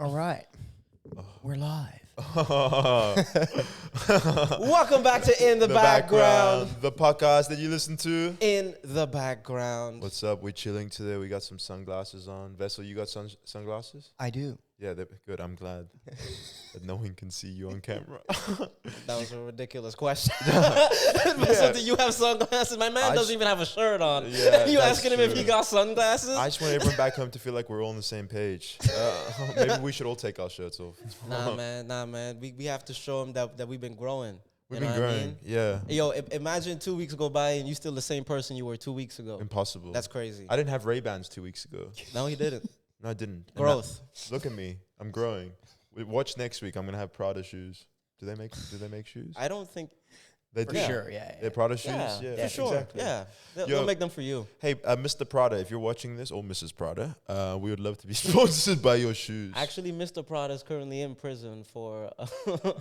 All right. We're live. Welcome back to In the Background. The podcast that you listen to. In the Background. What's up? We're chilling today. We got some sunglasses on. Vessel, you got sunglasses? I do. Yeah, they're good. I'm glad that no one can see you on camera. That was a ridiculous question. So do you have sunglasses? My man doesn't even have a shirt on. Yeah, you that's asking him if he got sunglasses? I just want everyone back home to feel like we're all on the same page. Maybe we should all take our shirts off. Nah, man. We have to show him that we've been growing. We've been growing, yeah. Yo, imagine 2 weeks go by and you still the same person you were 2 weeks ago. Impossible. That's crazy. I didn't have Ray-Bans 2 weeks ago. No, he didn't. No, I didn't. Growth. Look at me. I'm growing. Watch next week. I'm gonna have Prada shoes. Do they make shoes? I don't think. They For do. sure, yeah. They're Prada shoes. Yeah, for sure. Exactly. Yeah, they'll make them for you. Hey, Mr. Prada, if you're watching this, or Mrs. Prada, we would love to be sponsored by your shoes. Actually, Mr. Prada is currently in prison for.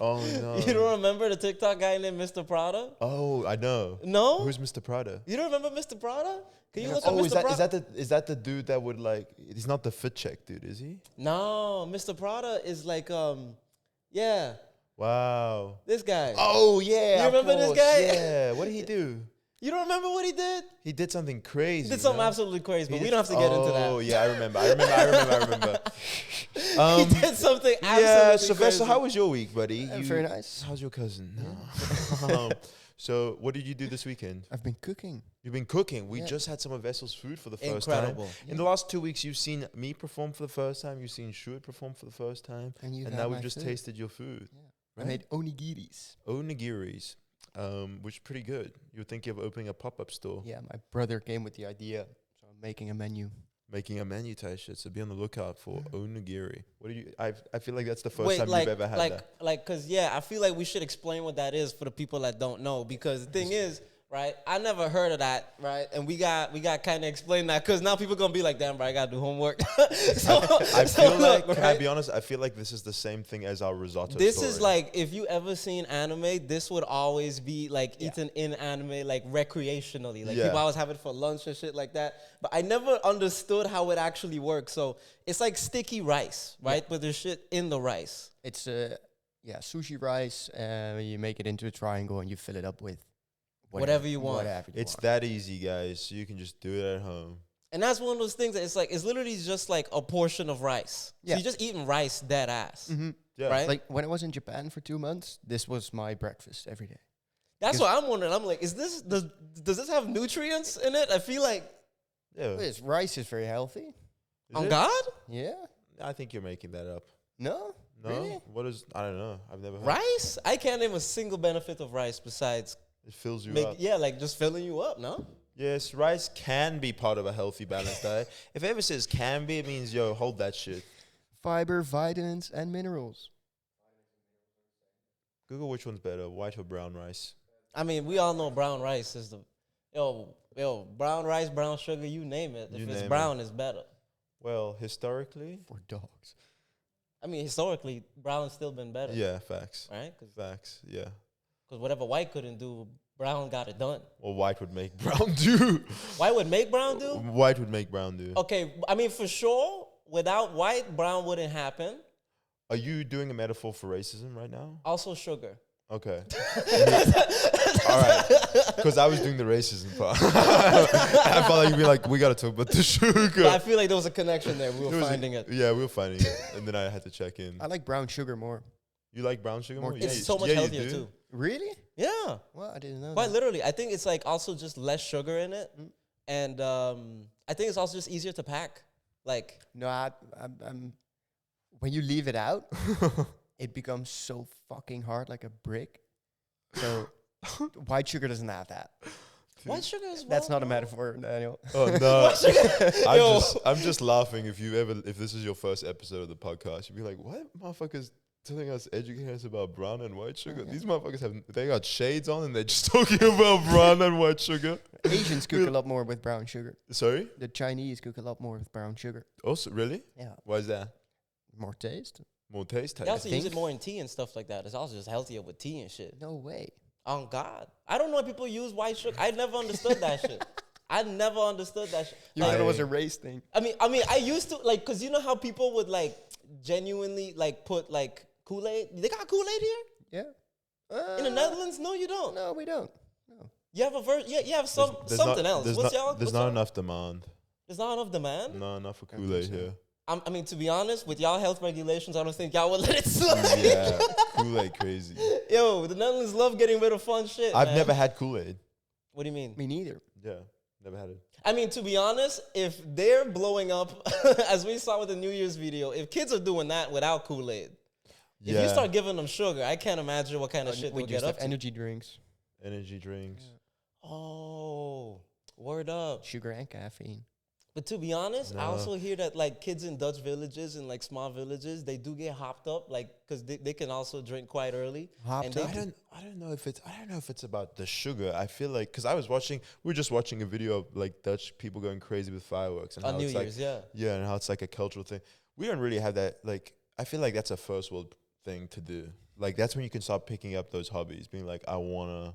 Oh no! You don't remember the TikTok guy named Mr. Prada? Oh, I know. No. Who's Mr. Prada? You don't remember Mr. Prada? Can you look up Oh, Mr. Prada? is that the dude that would like? He's not the fit check dude, is he? No, Mr. Prada is like yeah, Wow. this guy. Oh yeah. You remember this guy? Yeah. What did he do? You don't remember what he did? He did something crazy. He did something no? absolutely crazy, but He we did- don't have to get into that. Oh yeah, I remember. I remember. He did something absolutely Yeah, crazy. Sylvester, how was your week, buddy? Very nice. How's your cousin? So, what did you do this weekend? I've been cooking. You've been cooking. We Yeah. just had some of Vessel's food for the first Incredible. time. In the last 2 weeks, you've seen me perform for the first time. You've seen Shuit perform for the first time. And Now we've just tasted your food. Yeah. Right? I made onigiris. Onigiris, which is pretty good. You would think of opening a pop-up store. Yeah, my brother came with the idea, so I'm making a menu. Making a menu type shit, so be on the lookout for onigiri. What do you? I feel like that's the first Wait, time like, you've ever had that. cause I feel like we should explain what that is for the people that don't know, because the thing is, right? I never heard of that, right? And we got kind of explain that, because now people gonna be like, damn, bro, I gotta do homework. I feel like, look, can I right? be honest? I feel like this is the same thing as our risotto. This story. is like, if you ever seen anime, this would always be like eaten in anime, like recreationally. Like people always have it for lunch and shit like that. But I never understood how it actually works. So it's like sticky rice, right? But there's shit in the rice. It's sushi rice. You make it into a triangle and you fill it up with Whatever you want. Whatever you It's want. that easy, guys. So you can just do it at home. And that's one of those things that it's literally just like a portion of rice. Yeah. So you're just eating rice dead ass. Mm-hmm. Yeah. Right? Like when I was in Japan for 2 months, this was my breakfast every day. That's what I'm wondering. I'm like, does this have nutrients in it? I feel like, Yeah. This rice is very healthy. Is on it? God? Yeah. I think you're making that up. No? No. Really? What is? I don't know. I've never heard. Rice? I can't name a single benefit of rice besides It fills you up. like just filling you up, no? Yes, rice can be part of a healthy, balanced diet. If it ever says can be, it means, yo, hold that shit. Fiber, vitamins, and minerals. Google which one's better, white or brown rice. I mean, we all know brown rice is brown rice, brown sugar, you name it. You If it's name brown, it's better. Well, historically, For dogs. I mean, historically, brown's still been better. yeah, facts. Right? Facts, yeah. Because whatever white couldn't do, brown got it done. Well, white would make brown do. White would make brown do? White would make brown do. Okay, I mean, for sure, without white, brown wouldn't happen. Are you doing a metaphor for racism right now? Also sugar. Okay. All right. Because I was doing the racism part. I felt like you'd be like, we got to talk about the sugar. But I feel like there was a connection there. We were finding it. Yeah, we were finding it. And then I had to check in. I like brown sugar more. You like brown sugar more? More It's Yeah, so much you healthier, do? too. Really? Yeah. Well, I didn't know Quite that. literally. I think it's like also just less sugar in it. And I think it's also just easier to pack. Like, No, I'm when you leave it out, it becomes so fucking hard, like a brick. So white sugar doesn't have that. white sugar is That's not a metaphor, Daniel. Oh no! Yo. I'm just laughing. If this is your first episode of the podcast, you'd be like, "What motherfuckers telling us, educating us about brown and white sugar? These motherfuckers they got shades on and they're just talking about brown and white sugar." Asians cook a lot more with brown sugar. Sorry. The Chinese cook a lot more with brown sugar. Also, really? Yeah, Why is that? more taste. More taste. They also use think- it more in tea and stuff like that. It's also just healthier with tea and shit. No way. On God. I don't know why people use white sugar. I never understood that shit. I never understood that shit. You Like, thought it was a race thing. I mean, I used to, like, because you know how people would, like, genuinely like put like Kool-Aid? They got Kool-Aid here? Yeah. In the Netherlands? No, you don't. No, we don't. No. You have you have something else. There's not enough demand. There's not enough demand? Not enough for Kool-Aid here. I mean, to be honest, with y'all health regulations, I don't think y'all would let it slide. Yeah, Kool-Aid crazy. Yo, the Netherlands love getting rid of fun shit. I've man. never had Kool-Aid. What do you mean? Me neither. Yeah, never had it. I mean, to be honest, if they're blowing up, as we saw with the New Year's video, if kids are doing that without Kool-Aid, if you start giving them sugar, I can't imagine what kind of shit we they'll just get up have to. energy drinks. Energy drinks. Yeah. Oh, word up. Sugar and caffeine. But to be honest, I also hear that like kids in Dutch villages and like small villages, they do get hopped up, like because they can also drink quite early. Hopped up? I don't know if it's about the sugar. I feel like because we were just watching a video of like Dutch people going crazy with fireworks and On how New it's Year's, like, yeah, and how it's like a cultural thing. We don't really have that. Like I feel like that's a first world thing to do. Like that's when you can start picking up those hobbies, being like, I wanna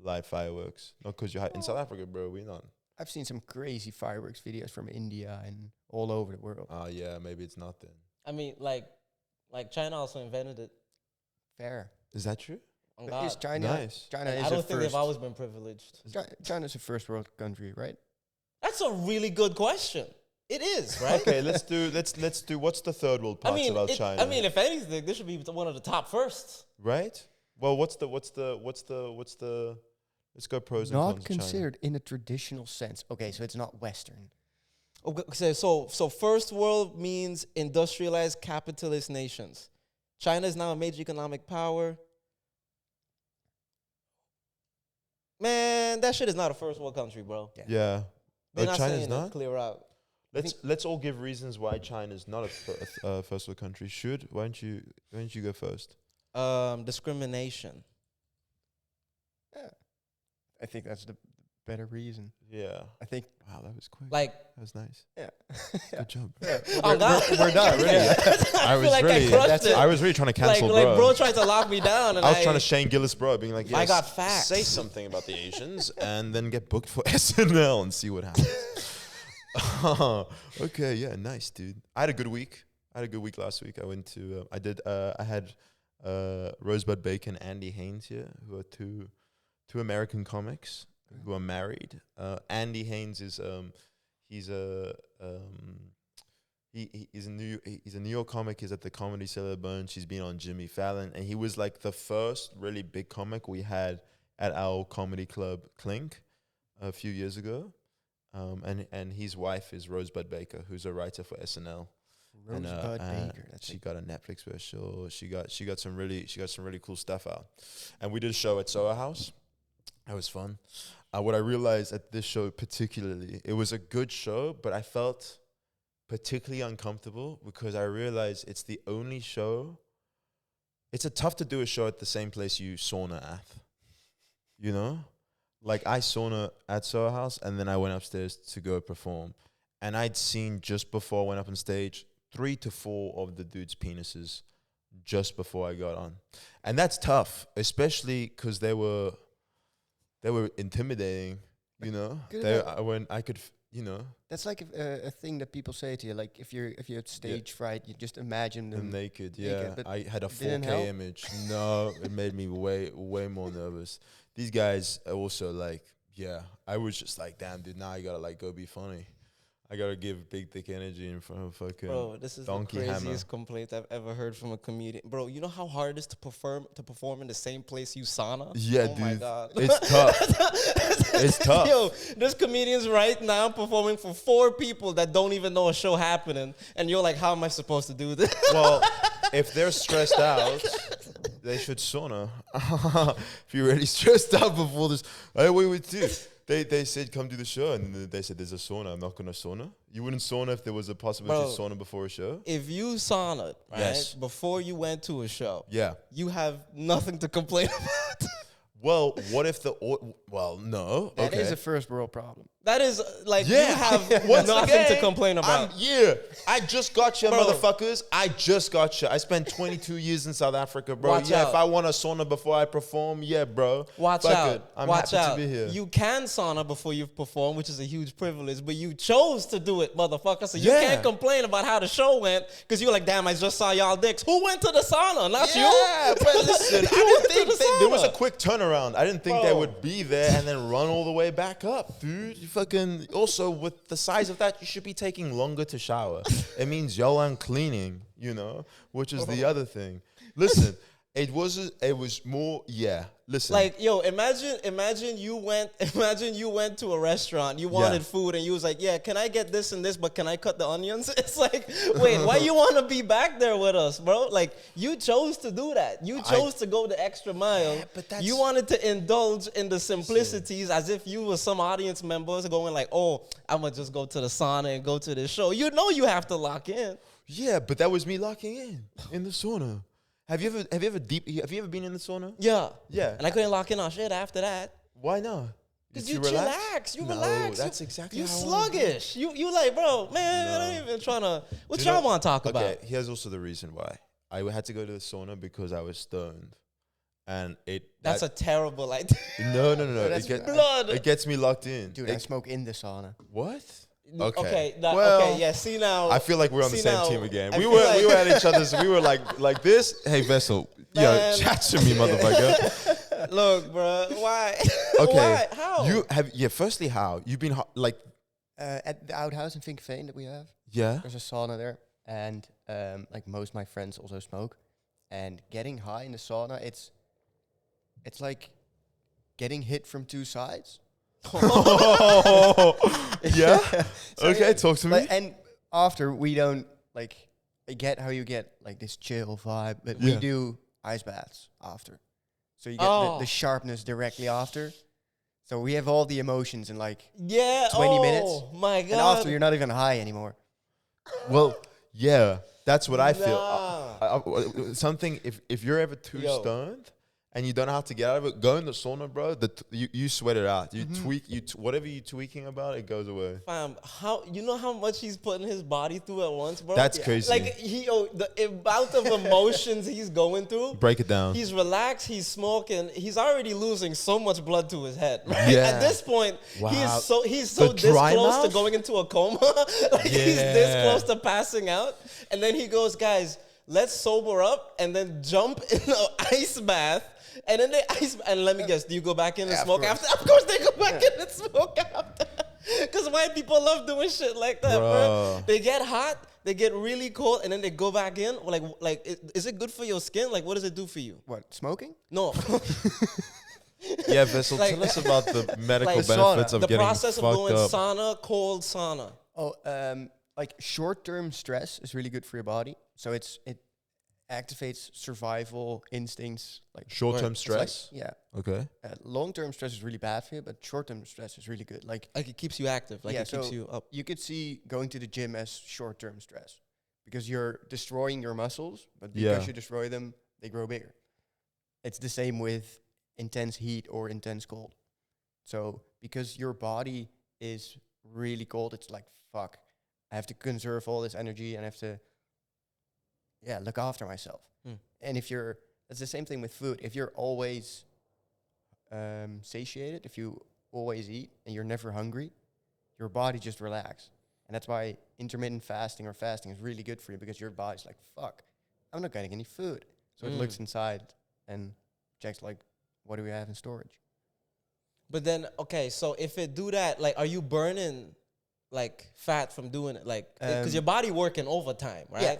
light fireworks. Not because you're in South Africa, bro. We're not. I've seen some crazy fireworks videos from India and all over the world. Yeah, maybe it's not then. I mean, like China also invented it. Fair. Is that true? Oh, But is God. China? Nice. China is I don't a think first. they've always been privileged. China's a first world country, right? That's a really good question. It is, right? Okay, let's do. What's the third world parts about China? I mean, if anything, this should be one of the top firsts. right? Well, what's the? Let's go pros and cons. Not of China. considered in a traditional sense. Okay, so it's not Western. Okay, so first world means industrialized capitalist nations. China is now a major economic power. Man, that shit is not a first world country, bro. Yeah. They're not China's saying it not. clear out. Let's all give reasons why China's not a first world country. Why don't you go first? Discrimination. Yeah. I think that's the better reason. Yeah. I think. Wow, that was quick. Like, That was nice. Yeah. Good job. oh God, We're done. Really. I feel like I crushed it. I was really trying to cancel, like bro. bro tried to lock me down, and I was trying to Shane Gillis, bro, being like, I yes, got facts. say something about the Asians, and then get booked for SNL and see what happens. Okay, yeah, nice, dude. I had a good week. Last week. I went to. I had Rosebud Bacon, Andy Haynes here, who are two American comics who are married. Andy Haynes is he's a he's a New York comic. He's at the Comedy Cellar Bunch. He's been on Jimmy Fallon, and he was like the first really big comic we had at our comedy club Clink a few years ago. And his wife is Rosebud Baker, who's a writer for SNL. Rosebud Baker. She got a Netflix special. She got some really cool stuff out. And we did a show at Soho House. That was fun. What I realized at this show particularly, it was a good show, but I felt particularly uncomfortable because I realized it's the only show. It's tough to do a show at the same place you sauna at, you know? Like I sauna at Soho House, and then I went upstairs to go perform. And I'd seen just before I went up on stage 3 to 4 of the dudes' penises just before I got on. And that's tough, especially because they were intimidating, you know? When I could, you know. That's like a thing that people say to you. Like if you have stage fright, you just imagine them naked. Yeah, but I had a didn't 4K help? image. No, it made me way more nervous. These guys are also like, yeah, I was just like, damn, dude, now I gotta like go be funny. I gotta give big thick energy in front of fucking Bro, this is Donkey the Hammer. craziest complaint I've ever heard from a comedian. Bro, you know how hard it is to perform in the same place you sauna? Yeah, oh dude. My God. It's tough. It's tough. Yo, there's comedians right now performing for 4 people that don't even know a show happening, and you're like, how am I supposed to do this? Well, if they're stressed out, they should sauna. If you're already stressed out before this, wait, dude. They said come do the show, and then they said there's a sauna. I'm not gonna sauna. You wouldn't sauna if there was a possibility to sauna before a show. If you saunaed, right, Yes. before you went to a show, Yeah. you have nothing to complain about. Well, what if no. That okay. is a first world problem. That is like Yeah. you have Once nothing again, to complain about. I just got you, Bro. motherfuckers. I just got you. I spent 22 years in South Africa, bro. Watch yeah, out. if I want a sauna before I perform, yeah, bro. Watch Fuck out. it. I'm Watch happy out. to be here. You can sauna before you perform, which is a huge privilege, but you chose to do it, motherfucker. So you Yeah. can't complain about how the show went because you're like, damn, I just saw y'all dicks. Who went to the sauna? Not you. Yeah, but listen, I You didn't went to think the there was a sauna. quick turnaround. I didn't think they Bro. would be there and then run all the way back up, dude. You fucking also with the size of that, you should be taking longer to shower. It means y'all aren't cleaning, you know, which is the other thing. Listen, it was more, yeah. Listen, Like, yo, imagine you went to a restaurant, you wanted food, and you was like, yeah, can I get this and this, but can I cut the onions? It's like, wait, why you want to be back there with us, bro? Like, you chose to do that. You chose to go the extra mile. Yeah, but that's- you wanted to indulge in the simplicities as if you were some audience members going like, oh, I'm going to just go to the sauna and go to this show. You know you have to lock in. yeah, but that was me locking in the sauna. Have you ever been in the sauna? Yeah. Yeah. And I couldn't lock in on shit after that. Why not? Because Did you relax. You No, relax. that's You- exactly You how I wanna be. sluggish. You like, bro, man, I ain't even trying to. What Do you y'all know- want to talk about? Okay, here's also the reason why. I had to go to the sauna because I was stoned. And That's a terrible idea. No. that's blood. It gets me locked in. Dude, I smoke in the sauna. What? Okay. Well, okay. Yeah. See now. I feel like we're on the See same now, team again. I We feel were like- we were at each other's. We were like this. Hey Vessel, yo, Man. chat to me, motherfucker. Look, bro. Why? Okay, Why? How? you have Firstly, how you've been like At the outhouse in Vinkenveen that we have, yeah. there's a sauna there, and like most of my friends also smoke. And getting high in the sauna, it's like getting hit from two sides. Yeah. So, Okay, yeah, talk to me. like, and after we don't like, I get how you get like this chill vibe, but we Yeah. do ice baths after, so you get Oh. the sharpness directly after. So we have all the emotions in like, yeah. 20 minutes, Oh my god. and after you're not even high anymore. Well, yeah, that's what I feel. Nah. Something if you're ever too Yo. stoned and you don't know how to get out of it, go in the sauna, bro. You sweat it out. You Mm-hmm. tweak whatever you're tweaking about, it goes away. Fam, how you know how much he's putting his body through at once, bro? That's crazy. Like the amount of emotions he's going through. Break it down. He's relaxed. He's smoking. He's already losing so much blood to his head. Right? Yeah. At this point, Wow. he's so The this dry close to mouth? going into a coma. Like he's this Yeah. close to passing out, and then he goes, guys, let's sober up and then jump in an ice bath. And then and let me guess, do you go back in and Yeah, of smoke course. after? Of course they go back in and smoke after. Because white people love doing shit like that, bro. Bro. They get hot, they get really cold, and then they go back in. Is it good for your skin? Like, what does it do for you? What, smoking? No. Yeah, Vessel, Like- tell us about the medical Like the benefits sauna. of The getting process of fucked going up. sauna, cold sauna. Oh, like short-term stress is really good for your body. So it activates survival instincts. Like Short-term it's like- stress. yeah. Okay. Long-term stress is really bad for you, but short-term stress is really good. Like Like, it keeps you active. Like, yeah, it keeps so you up. you could see going to the gym as short-term stress because you're destroying your muscles, but because Yeah. you destroy them, they grow bigger. It's the same with intense heat or intense cold. So because your body is really cold, it's like, fuck, I have to conserve all this energy and I have to, look after myself. Hmm. And it's the same thing with food. If you're always satiated, if you always eat and you're never hungry, your body just relax. And that's why intermittent fasting or fasting is really good for you because your body's like, fuck, I'm not getting any food. So it looks inside and checks like, what do we have in storage? But then, okay, so if it do that, like, are you burning, like, fat from doing it? Like, because your body working overtime, right?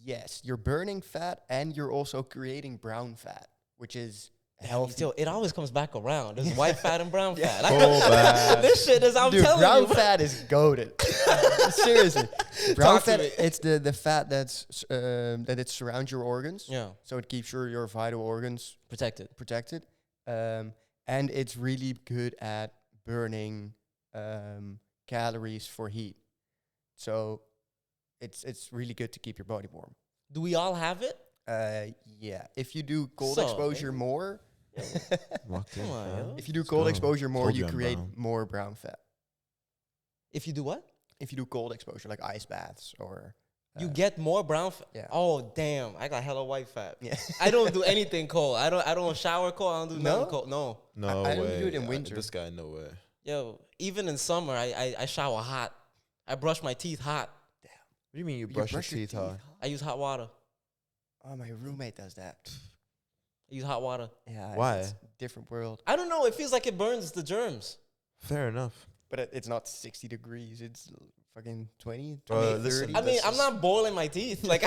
Yes, you're burning fat and you're also creating brown fat, which is healthy. Still, it always comes back around. There's white fat and brown fat. bad. This shit is, I'm Dude, telling brown you. fat is goated. Seriously, brown Talk to fat. me. It's the fat that it surrounds your organs. Yeah, So it keeps your vital organs protected. protected, and it's really good at burning calories for heat. So it's really good to keep your body warm. Do we all have it? Yeah, if you do cold So, exposure more, Locked in, Come on, fam. yo. If you do Let's cold go. exposure more, Told you you I'm create brown. more brown fat. If you do what? If you do cold exposure, like ice baths or You get more brown fat. yeah. Oh damn! I got hella white fat. Yeah. I don't do anything cold. I don't shower cold. I don't do No? nothing cold. No. No I way. only do it in winter. This guy, no way. Yo, even in summer, I shower hot. I brush my teeth hot. What do you mean you You brush your teeth hard? I use hot water. Oh, my roommate does that. I use hot water. Yeah. Why? It's a different world. I don't know. It feels like it burns the germs. Fair enough. But it's not 60 degrees. It's fucking 20, Listen, 30. I mean, This I'm is- not boiling my teeth. Like,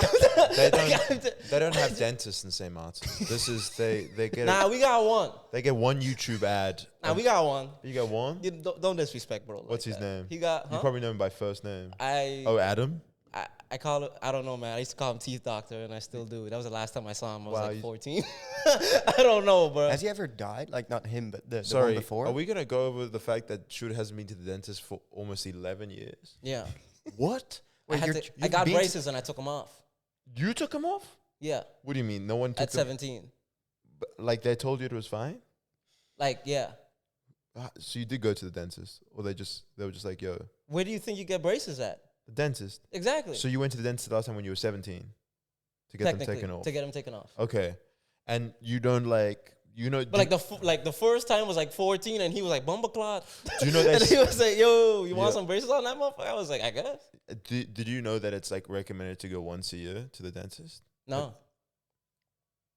They like, don't. They don't have dentists in St. Martin. This is they get Nah, we got one. they get one YouTube ad. Nah, we got one. You got one. You don't disrespect, bro. What's like his that. name? He got. You Huh? probably know him by first name. I Adam. I call it. I don't know, man. I used to call him Teeth Doctor, and I still do. That was the last time I saw him. I was Wow, like you- 14. I don't know, bro. Has he ever died? Like, not him, but the one Sorry, before? are we gonna go over the fact that Shoot hasn't been to the dentist for almost 11 years? Yeah. What? Wait, I you've got been to- braces and I took them off. You took him off? Yeah, What do you mean? No one took at them? 17. Like they told you it was fine? Like, yeah. So you did go to the dentist, or they were just like, yo, Where do you think you get braces at? the dentist. Exactly. So you went to the dentist last time when you were 17 to get them Technically, taken off. to get them taken off. Okay, and you don't like But like the first time was like 14, and he was like Bumbleclot. do you know And that? he was like, "Yo, you want Yeah. some braces on that motherfucker?" I was like, "I guess." Did you know that it's like recommended to go once a year to the dentist? No,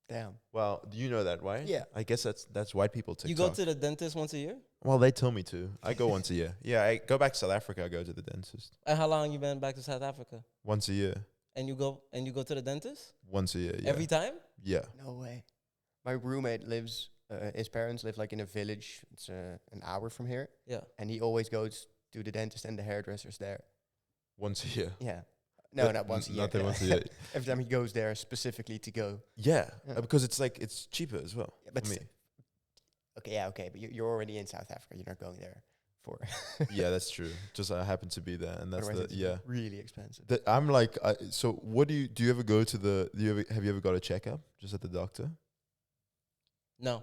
Damn. Well, do you know that, right? Yeah. I guess that's white people TikTok. you go to the dentist once a year. Well, they tell me to. I go once a year. Yeah, I go back to South Africa. I go to the dentist And how long you been back to South Africa? once a year. And you go to the dentist Once a year. Yeah. every time? Yeah. No way. My roommate lives, his parents live like in a village. It's an hour from here. Yeah. And he always goes to the dentist and the hairdressers there. Once a year. Yeah. No, But not once a year. Not once a year. Every time he goes there specifically to go. Yeah, Yeah. because it's cheaper as well. Yeah, but for me. Okay, yeah, okay. But you're already in South Africa. You're not going there for. Yeah, that's true. Just I happen to be there, and that's Otherwise the it's yeah. really expensive. I'm like, so what do you ever go to the? Have you ever got a checkup just at the doctor? No.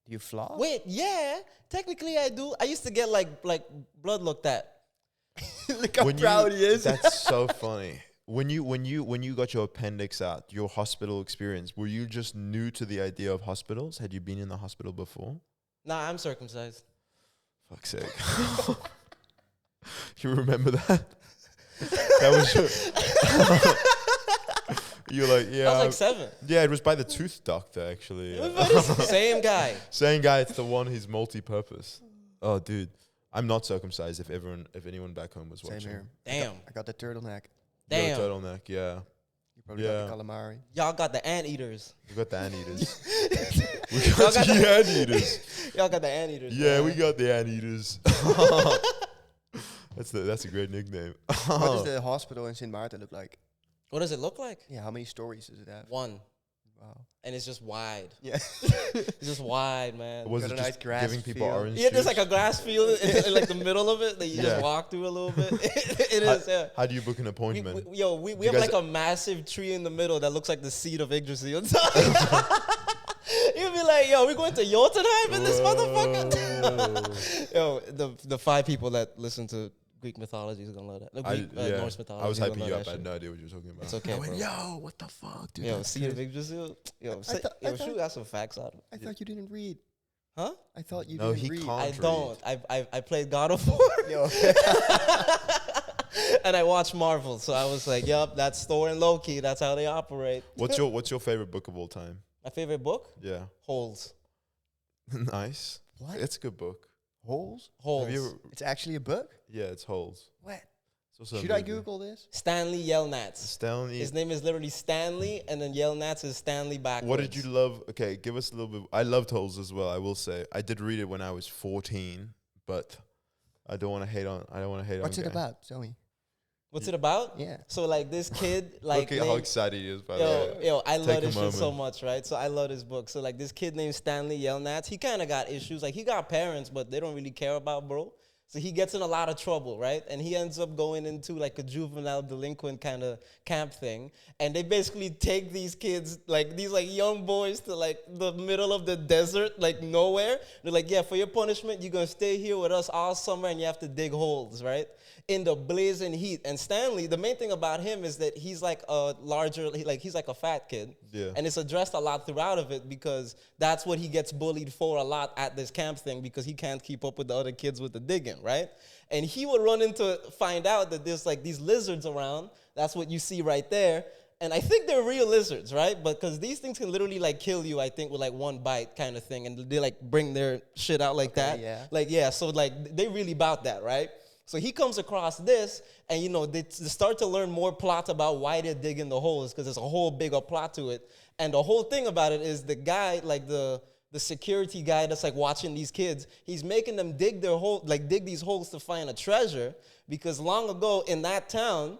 Do you floss? Wait, yeah. Technically, I do. I used to get like blood looked at. Look how When proud he is. That's so funny. When you got your appendix out, your hospital experience, were you just new to the idea of hospitals? Had you been in the hospital before? Nah, I'm circumcised. Fuck's sake. You remember that? That was your you're like, yeah. I was like 7. Yeah, it was by the tooth doctor, actually. Same guy. Same guy, it's the one, he's multi-purpose. Oh, dude. I'm not circumcised if anyone back home was Same watching. here. Damn. I got the turtleneck. Damn. Your turtleneck, yeah. You probably got the calamari. Y'all got the anteaters. We got the anteaters. We Y'all got got the anteaters. Y'all got the anteaters. Yeah, man. we got the anteaters. That's a great nickname. What does the hospital in Sint Maarten look like? What does it look like? Yeah, how many stories does it have? 1. Wow. And it's just wide. Yeah. It's just wide, man. Was Got it a nice just grass giving people field. orange Yeah, there's juice? like a glass field in like the middle of it that you Yeah. just walk through a little bit. It is, yeah. How do you book an appointment? We You have guys- like a massive tree in the middle that looks like the seed of Yggdrasil. You'd be like, yo, we going to Jotunheim in this motherfucker? Yo, the 5 people that listen to Greek mythology is gonna love that. No, Greek, Norse mythology. I was is gonna hyping love you that up. I had shit. no idea what you were talking about. It's okay, I went, bro. yo, what the fuck, dude? Yo, that's seed of crazy. Yggdrasil. Yo, I thought- shoot, got some facts out of it. I thought you didn't read. Huh? I thought you No, didn't he read. can't. I read. don't. I played God of War. Yo. And I watched Marvel, so I was like, "Yup, that's Thor and Loki. That's how they operate." What's your favorite book of all time? My favorite book? Yeah, Holes. nice. What? It's a good book. Holes? Holes. Have you ever? It's actually a book? Yeah, it's Holes. What? It's also a Should I movie. Google this? Stanley Yelnats. Stanley? His name is literally Stanley, and then Yelnats is Stanley backwards. What did you love? Okay, give us a little bit. I loved Holes as well. I will say I did read it when I was 14, but I don't want to hate on. I don't want to hate What's on. it about? Tell me. What's it about? Yeah. So like this kid, like Look at how named- excited he is. By the way. Yo, I Take love a this shit so moment. much, right? So I love this book. So like this kid named Stanley Yelnats, he kind of got issues. Like he got parents, but they don't really care about bro. So he gets in a lot of trouble, right? And he ends up going into like a juvenile delinquent kind of camp thing. And they basically take these kids, like these like young boys, to like the middle of the desert, like nowhere. They're like, yeah, for your punishment, you're gonna stay here with us all summer and you have to dig holes, right? In the blazing heat. And Stanley, the main thing about him is that he's like a larger, he's like a fat kid. Yeah. And it's addressed a lot throughout of it because that's what he gets bullied for a lot at this camp thing because he can't keep up with the other kids with the digging, right? And he would run into, find out that there's like these lizards around. That's what you see right there. And I think they're real lizards, right? But because these things can literally like kill you, I think, with like one bite kind of thing. And they like bring their shit out like that. Yeah. Like, yeah, so like they really about that, right? So he comes across this, and, you know, they start to learn more plot about why they're digging the holes, because there's a whole bigger plot to it. And the whole thing about it is the guy, like the security guy that's, like, watching these kids, he's making them dig their hole, like, dig these holes to find a treasure, because long ago in that town,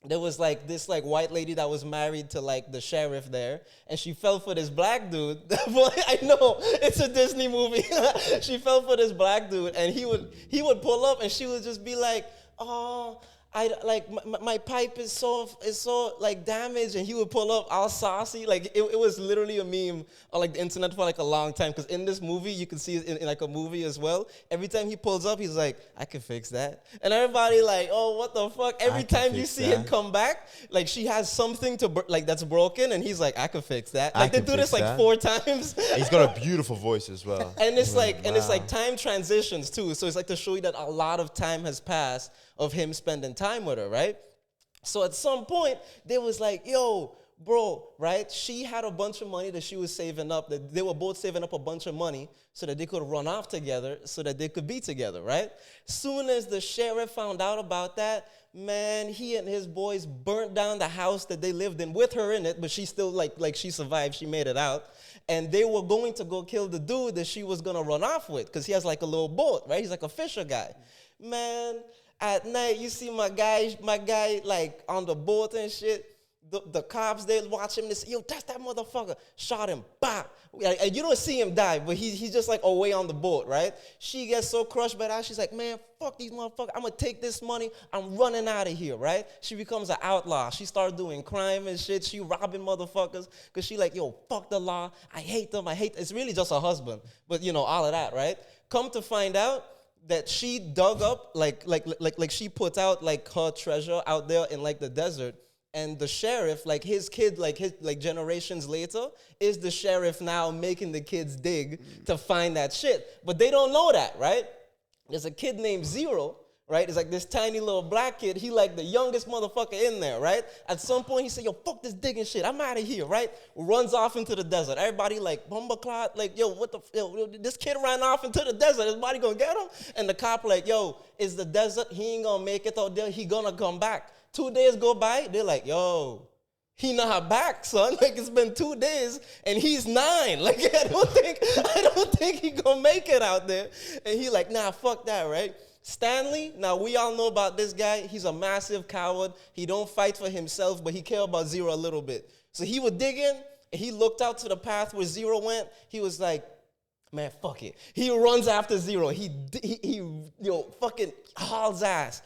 there was, like, this, like, white lady that was married to, like, the sheriff there, and she fell for this black dude. I know, it's a Disney movie. She fell for this black dude, and he would pull up, and she would just be like, oh, I like my pipe is so like damaged, and he would pull up all saucy. Like it was literally a meme on like the internet for like a long time. Because in this movie, you can see it in like a movie as well. Every time he pulls up, he's like, I can fix that, and everybody like, oh, what the fuck? Every time you see him come back, like she has something to like that's broken, and he's like, I can fix that. Like they do this like 4 times. He's got a beautiful voice as well. And it's like, and it's like time transitions too. So it's like to show you that a lot of time has passed of him spending time with her, right? So at some point, they was like, yo, bro, right? She had a bunch of money that she was saving up, that they were both saving up a bunch of money so that they could run off together, so that they could be together, right? Soon as the sheriff found out about that, man, he and his boys burnt down the house that they lived in with her in it, but she still, like she survived, she made it out. And they were going to go kill the dude that she was going to run off with, because he has like a little boat, right? He's like a fisher guy. Man, at night, you see my guy like on the boat and shit. The cops, they watch him, they say, yo, that's that motherfucker. Shot him, bop. And you don't see him die, but he's just like away on the boat, right? She gets so crushed by that, she's like, man, fuck these motherfuckers. I'm going to take this money. I'm running out of here, right? She becomes an outlaw. She starts doing crime and shit. She robbing motherfuckers because she like, yo, fuck the law. I hate them. It's really just her husband. But, you know, all of that, right? Come to find out that she dug up, like she put out like her treasure out there in like the desert, and the sheriff, like his kid, like generations later, is the sheriff now making the kids dig to find that shit. But they don't know that, right? There's a kid named Zero, right? It's like this tiny little black kid. He like the youngest motherfucker in there, right? At some point, he said, yo, fuck this digging shit. I'm out of here, right? Runs off into the desert. Everybody like, bumbleclot, like, yo, this kid ran off into the desert. Is somebody gonna get him? And the cop like, yo, it's the desert. He ain't gonna make it out there. He gonna come back. 2 days go by. They're like, yo, he not back, son. Like, it's been 2 days, and he's 9. Like, I don't think he gonna make it out there. And he like, nah, fuck that, right? Stanley, now we all know about this guy. He's a massive coward. He don't fight for himself, but he care about Zero a little bit. So he would dig in, and he looked out to the path where Zero went. He was like, man, fuck it. He runs after Zero. He fucking hauls ass.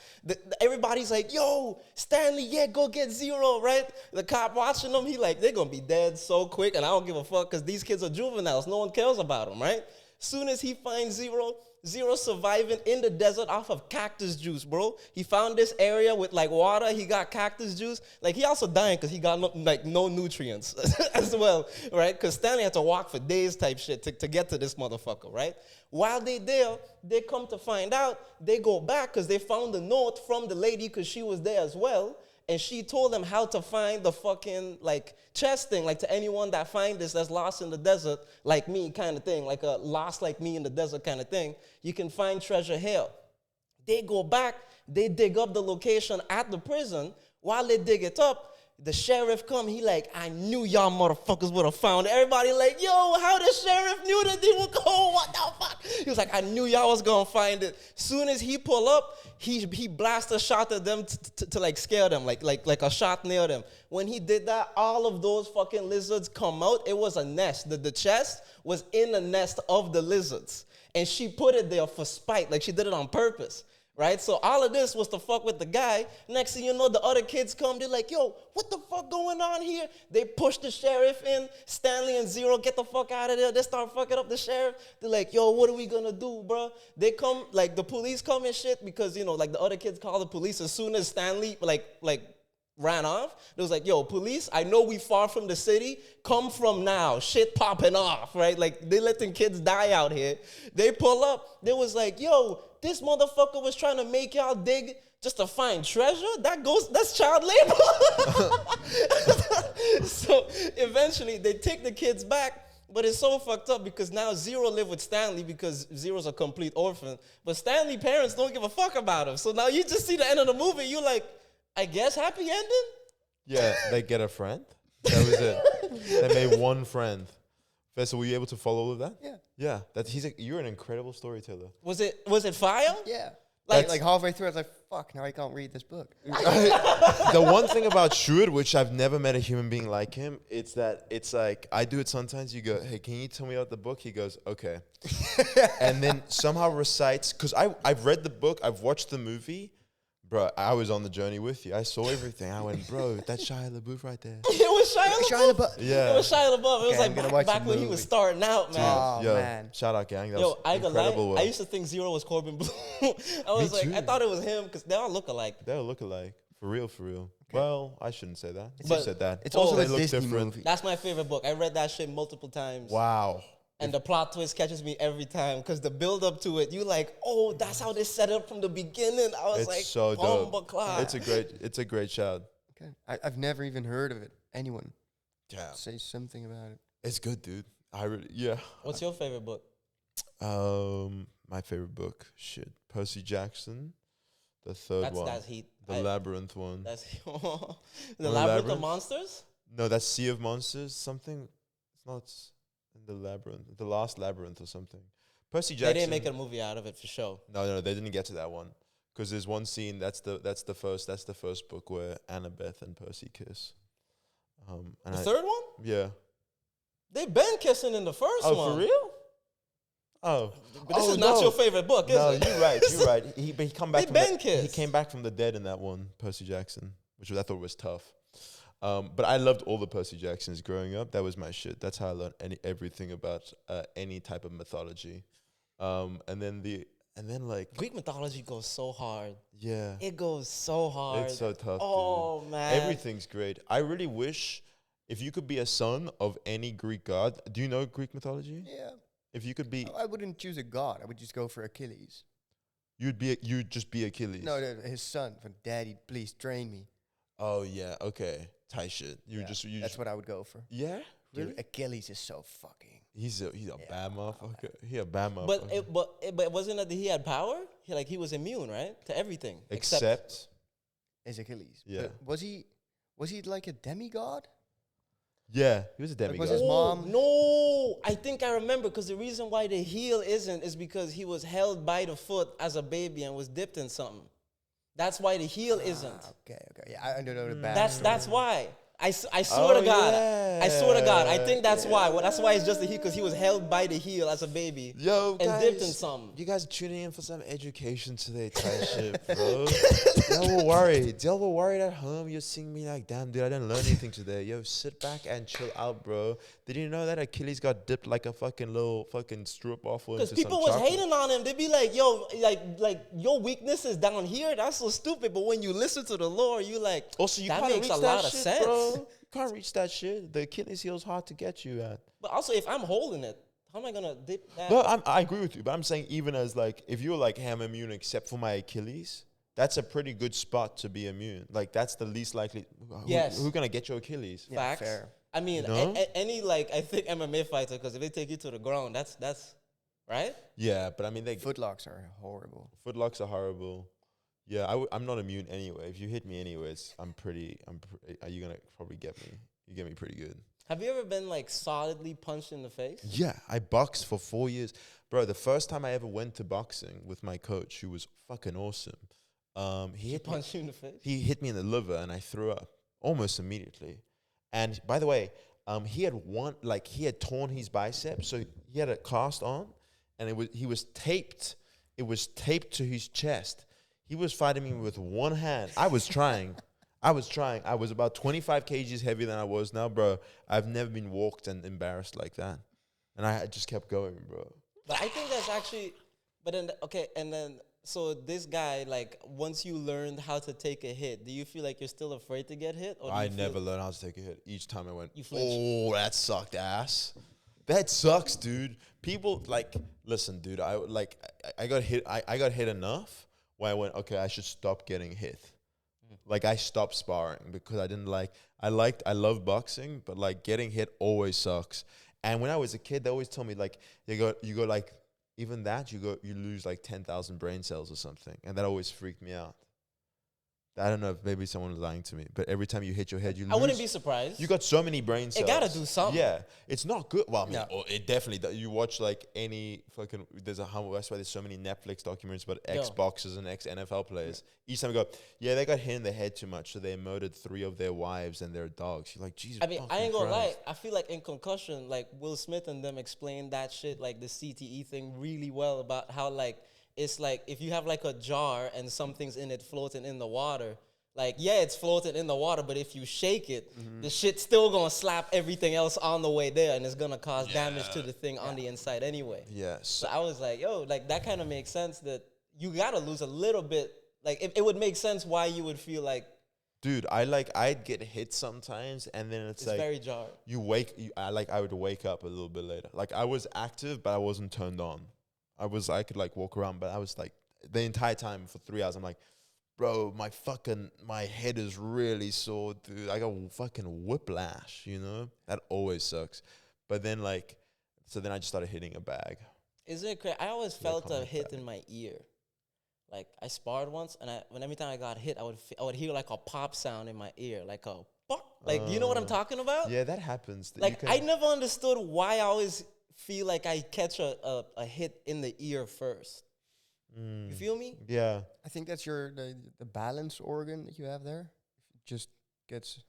Everybody's like, yo, Stanley, yeah, go get Zero, right? The cop watching them, he like, they're going to be dead so quick, and I don't give a fuck because these kids are juveniles. No one cares about them, right? Soon as he finds Zero surviving in the desert off of cactus juice, bro. He found this area with like water. He got cactus juice. Like he also dying because he got no nutrients as well, right? Because Stanley had to walk for days type shit to get to this motherfucker, right? While they there, they come to find out, they go back because they found a note from the lady because she was there as well. And she told them how to find the fucking, like, chest thing, like, to anyone that find this that's lost in the desert, like me kind of thing, like a lost like me in the desert kind of thing. You can find treasure here. They go back, they dig up the location at the prison. While they dig it up, the sheriff come, he like, I knew y'all motherfuckers would have found it. Everybody like, yo, how the sheriff knew that they would go, what the fuck? He was like, I knew y'all was gonna find it. Soon as he pull up, he blast a shot at them to like scare them, like a shot near them. When he did that, all of those fucking lizards come out. It was a nest. The chest was in the nest of the lizards. And she put it there for spite, like she did it on purpose, right? So all of this was to fuck with the guy. Next thing you know, the other kids come, they're like, yo, what the fuck going on here? They push the sheriff in. Stanley and Zero get the fuck out of there. They start fucking up the sheriff. They're like, yo, what are we gonna do, bro? They come, like the police come and shit because, you know, like the other kids call the police as soon as Stanley, like ran off. It was like, yo, police, I know we far from the city. Come from now. Shit popping off, right? Like, they letting kids die out here. They pull up. They was like, yo, this motherfucker was trying to make y'all dig just to find treasure? That's child labor. So eventually, they take the kids back. But it's so fucked up because now Zero live with Stanley because Zero's a complete orphan. But Stanley's parents don't give a fuck about him. So now you just see the end of the movie. You like, I guess happy ending? Yeah, they get a friend. That was it. They made one friend. Fessa, were you able to follow all of that? Yeah. Yeah. You're an incredible storyteller. Was it fire? Yeah. Like halfway through, I was like, fuck, now I can't read this book. The one thing about Shuid, which I've never met a human being like him, it's that it's like, I do it sometimes. You go, hey, can you tell me about the book? He goes, okay. And then somehow recites, because I've read the book, I've watched the movie. Bro, I was on the journey with you. I saw everything. I went, bro, that's Shia LaBeouf right there. It was Shia LaBeouf? Yeah. It was Shia LaBeouf. It was Okay, like back when he was starting out, man. Oh, Yo, man. shout out, gang. That Yo, was I ain't gonna lie. incredible work. I used to think Zero was Corbin Blue. I was like, too. I thought it was him because they all look alike. They all look alike. For real, for real. Well, I shouldn't say that. But You said that. It's also They a look Disney different. movie. That's my favorite book. I read that shit multiple times. Wow. And the plot twist catches me every time because the build up to it, you like, oh, that's how they set it up from the beginning. I was It's like, so dope. Bumba It's a great shout. Okay. I've never even heard of it. Anyone Yeah. say something about it. It's good, dude. Yeah. What's your favorite book? My favorite book, shit. Percy Jackson, the third one. That's Heat. The Labyrinth one. That's The Labyrinth of Labyrinth? Monsters? No, that's Sea of Monsters. Something. It's not in the Labyrinth. The Last Labyrinth or something. Percy Jackson. They didn't make a movie out of it for sure. No, they didn't get to that one. Because there's one scene. That's the first book where Annabeth and Percy kiss. And The third one? Yeah. They been kissing in the first one. Oh, for real? Oh, But this is not your favorate book, is no, it? you're right. You're right. But he come back. They From been the, kissed. he came back from the dead in that one, Percy Jackson, which I thought was tough. But I loved all the Percy Jacksons growing up. That was my shit. That's how I learned everything about any type of mythology. And then like Greek mythology goes so hard. yeah, It goes so hard. it's so tough. Oh, dude. man. Everything's great. I really wish if you could be a son of any Greek god. Do you know Greek mythology? Yeah. If you could be, I wouldn't choose a god. I would just go for Achilles. you'd just be Achilles. No, his son. From Daddy, please train me. Oh yeah, okay. Tight shit. That's what I would go for. Yeah, Dude, really? Achilles is so fucking. He's a bad motherfucker. He a bad motherfucker. But wasn't it that he had power? He was immune, right, to everything Except Is Achilles. Yeah. But was he like a demigod? yeah, he was a was demigod. his mom- No, I think I remember because the reason why the heel isn't is because he was held by the foot as a baby and was dipped in something. That's why the heel isn't. Okay. Yeah, I don't know the back. That's why. I swear to God. I swear to God. I think that's why. Well, that's why it's just the heel because he was held by the heel as a baby. Yo, and guys, dipped in something. You guys tuning in for some education today, type shit, bro. Y'all were worried. Y'all were worried at home. You're seeing me like, damn, dude, I didn't learn anything today. Yo, sit back and chill out, bro. Did you know that Achilles got dipped like a fucking little fucking stroopwafel into Because people some was chocolate? hating on him. They'd be like, yo, like your weakness is down here. That's so stupid. But when you listen to the lore, you like, Also, you that can't makes reach a that lot of shit, sense. bro. You can't reach that shit. The Achilles heel's hard to get you at. But also, if I'm holding it, how am I gonna dip that? No, I agree with you, but I'm saying even as like, if you're like, hey, I'm immune except for my Achilles, that's a pretty good spot to be immune. Like that's the least likely. Yes. Who's gonna get your Achilles? Yeah, Facts. fair. I mean, No? any like I think MMA fighter, because if they take you to the ground, that's right. Yeah, but I mean, Footlocks are horrible. footlocks are horrible. Yeah, I'm not immune anyway. If you hit me anyways, you're gonna probably get me. You get me pretty good. Have you ever been like solidly punched in the face? Yeah, I boxed for 4 years. Bro, the first time I ever went to boxing with my coach, who was fucking awesome, he Punch you in the face? hit me in the liver and I threw up almost immediately. And by the way, he had torn his bicep, so he had a cast on, and he was taped. It was taped to his chest. He was fighting me with one hand. I was trying. I was about 25 kgs heavier than I was now, bro. I've never been walked and embarrassed like that. And I just kept going, bro. But I think that's actually, but then, okay, and then, so this guy, like, once you learned how to take a hit, do you feel like you're still afraid to get hit? Or I never learned how to take a hit. Each time I went, You flinch. oh, that sucked ass. That sucks, dude. People, like, listen, dude, I got hit. I got hit enough where I went, okay, I should stop getting hit. Like, I stopped sparring because I didn't like, I love boxing, but like getting hit always sucks. And when I was a kid, they always told me like, you go like, even that, you lose like 10,000 brain cells or something. And that always freaked me out. I don't know if maybe someone was lying to me, but every time you hit your head, you lose. I wouldn't be surprised. You got so many brain cells. It gotta do something. Yeah, it's not good. Well, I mean, Yeah. it definitely does. You watch like any fucking, that's why there's so many Netflix documentaries about ex-boxers and ex-NFL players. Each time you go, yeah, they got hit in the head too much, so they murdered 3 of their wives and their dogs. You're like, Jesus. I mean, I ain't gonna lie. I feel like in concussion, like Will Smith and them explained that shit, like the CTE thing, really well about how like it's like if you have like a jar and something's in it floating in the water. Like, yeah, it's floating in the water, but if you shake it, the shit's still gonna slap everything else on the way there, and it's gonna cause damage to the thing on the inside anyway. Yes. So I was like, yo, like that kind of makes sense that you gotta lose a little bit. Like, it would make sense why you would feel like, Dude, I'd get hit sometimes, and then it's like very jarring. I would wake up a little bit later. Like, I was active, but I wasn't turned on. I could like walk around, but I was like the entire time for 3 hours. I'm like, bro, my head is really sore, dude. I got fucking whiplash, you know? That always sucks. But then so then I just started hitting a bag. Isn't it crazy? I always felt a hit in my ear. Like, I sparred once, and every time I got hit, I would hear like a pop sound in my ear, like a pop. Like, you know what I'm talking about? Yeah, that happens. Like, I never understood why I always feel like I catch a hit in the ear first. You feel me? Yeah. I think that's the balance organ that you have there. It just gets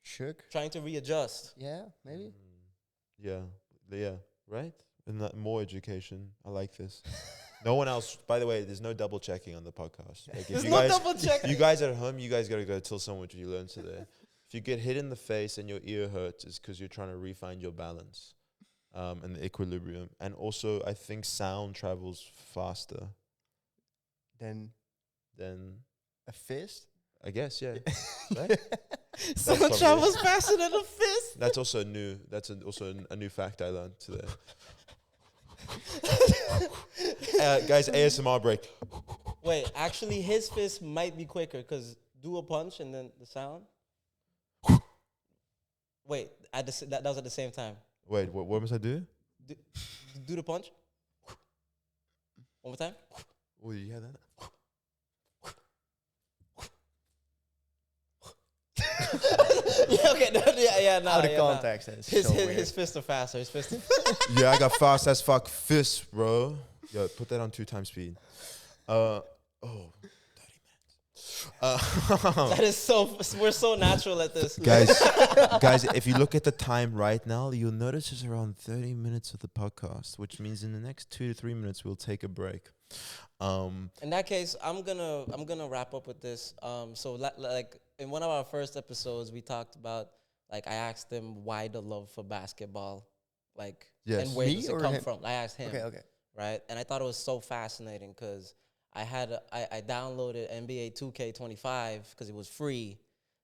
shook. Trying to readjust. Yeah, maybe. Yeah. Right? And more education. I like this. No one else. By the way, there's no double checking on the podcast. Like, There's no double checking. You guys at home, you guys gotta go tell someone what you learned today. If you get hit in the face and your ear hurts, it's because you're trying to refine your balance, and the equilibrium. And also, I think sound travels faster Then than a fist. I guess, yeah. Right? Someone travels faster than a fist. That's also new. That's also a new fact I learned today. Guys, ASMR break. Wait, actually, his fist might be quicker because do a punch and then the sound. Wait, that was at the same time. Wait, what must I do? Do the punch. One more time. Oh, you hear that? Yeah, okay, no. Out of context. That's so weird. His fists are faster. His fists. Yeah, I got fast as fuck fists, bro. Yo, put that on 2 times speed. 30 minutes. That is so. We're so natural at this, guys. If you look at the time right now, you'll notice it's around 30 minutes of the podcast, which means in the next 2 to 3 minutes we'll take a break. In that case, I'm gonna wrap up with this. So like in one of our first episodes, we talked about, like, I asked him why the love for basketball, like, yes. and where Me does it or come him? from? I asked him. Okay. Right, and I thought it was so fascinating because I downloaded NBA 2K25 because it was free,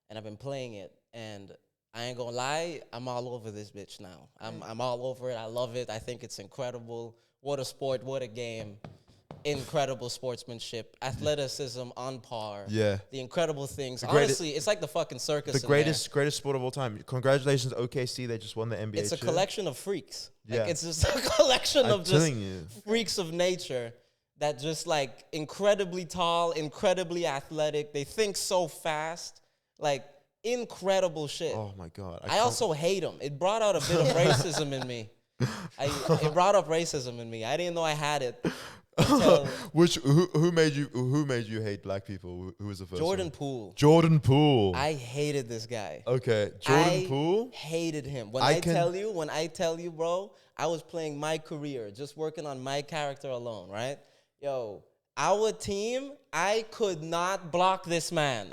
and I've been playing it, and I ain't gonna lie, I'm all over this bitch now. I'm all over it. I love it. I think it's incredible. What a sport, what a game. Incredible sportsmanship, athleticism on par. Yeah. The incredible things. Honestly, it's like the fucking circus. The greatest sport of all time. Congratulations, OKC. They just won the NBA. It's a collection of freaks. Yeah. Like, it's just a collection of just you. freaks of nature that just, like, incredibly tall, incredibly athletic. They think so fast. Like, incredible shit. Oh my God. I also hate them. It brought out a bit of racism in me. It brought up racism in me. I didn't know I had it. until Who made you hate black people? Who was the first Jordan one? Poole. Jordan Poole. I hated this guy. Okay, Jordan Poole. Hated him. When I tell you, bro, I was playing my career, just working on my character alone, right? Yo, our team, I could not block this man.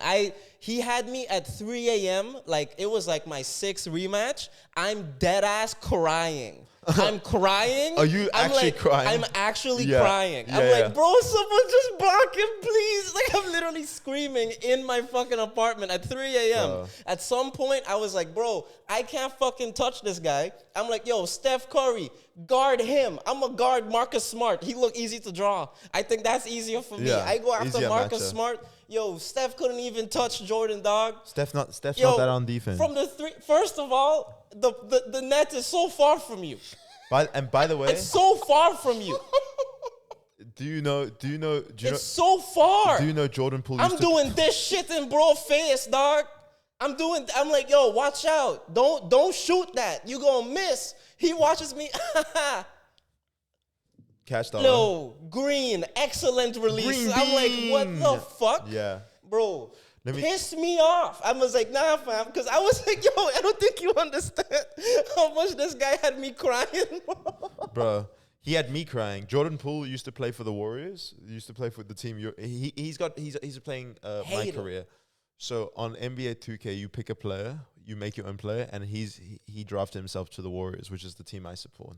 He had me at 3 a.m. Like, it was like my 6th rematch. I'm dead ass crying. I'm crying. Are you actually crying? I'm actually crying. I'm like, bro, someone just block him, please. Like, I'm literally screaming in my fucking apartment at 3 a.m. At some point, I was like, bro, I can't fucking touch this guy. I'm like, yo, Steph Curry, guard him. I'm a guard Marcus Smart. He look easy to draw. I think that's easier for me. I go after Marcus Smart. Yo, Steph couldn't even touch Jordan, dog. Steph's not that on defense. From the three, first of all, the net is so far from you. By the way, it's so far from you. Do you know? It's so far. Do you know Jordan Poole? I'm doing this shit in bro face, dog. I'm like, yo, watch out. Don't shoot that. You gonna miss. He watches me. Catch that. No, green, excellent release. Green I'm like, what the fuck? Yeah. Bro, pissed me off. I was like, nah, fam. Because I was like, yo, I don't think you understand how much this guy had me crying. Bro, he had me crying. Jordan Poole used to play for the Warriors. He used to play for the team. He's playing my career. So on NBA 2K, you pick a player, you make your own player, and he drafted himself to the Warriors, which is the team I support.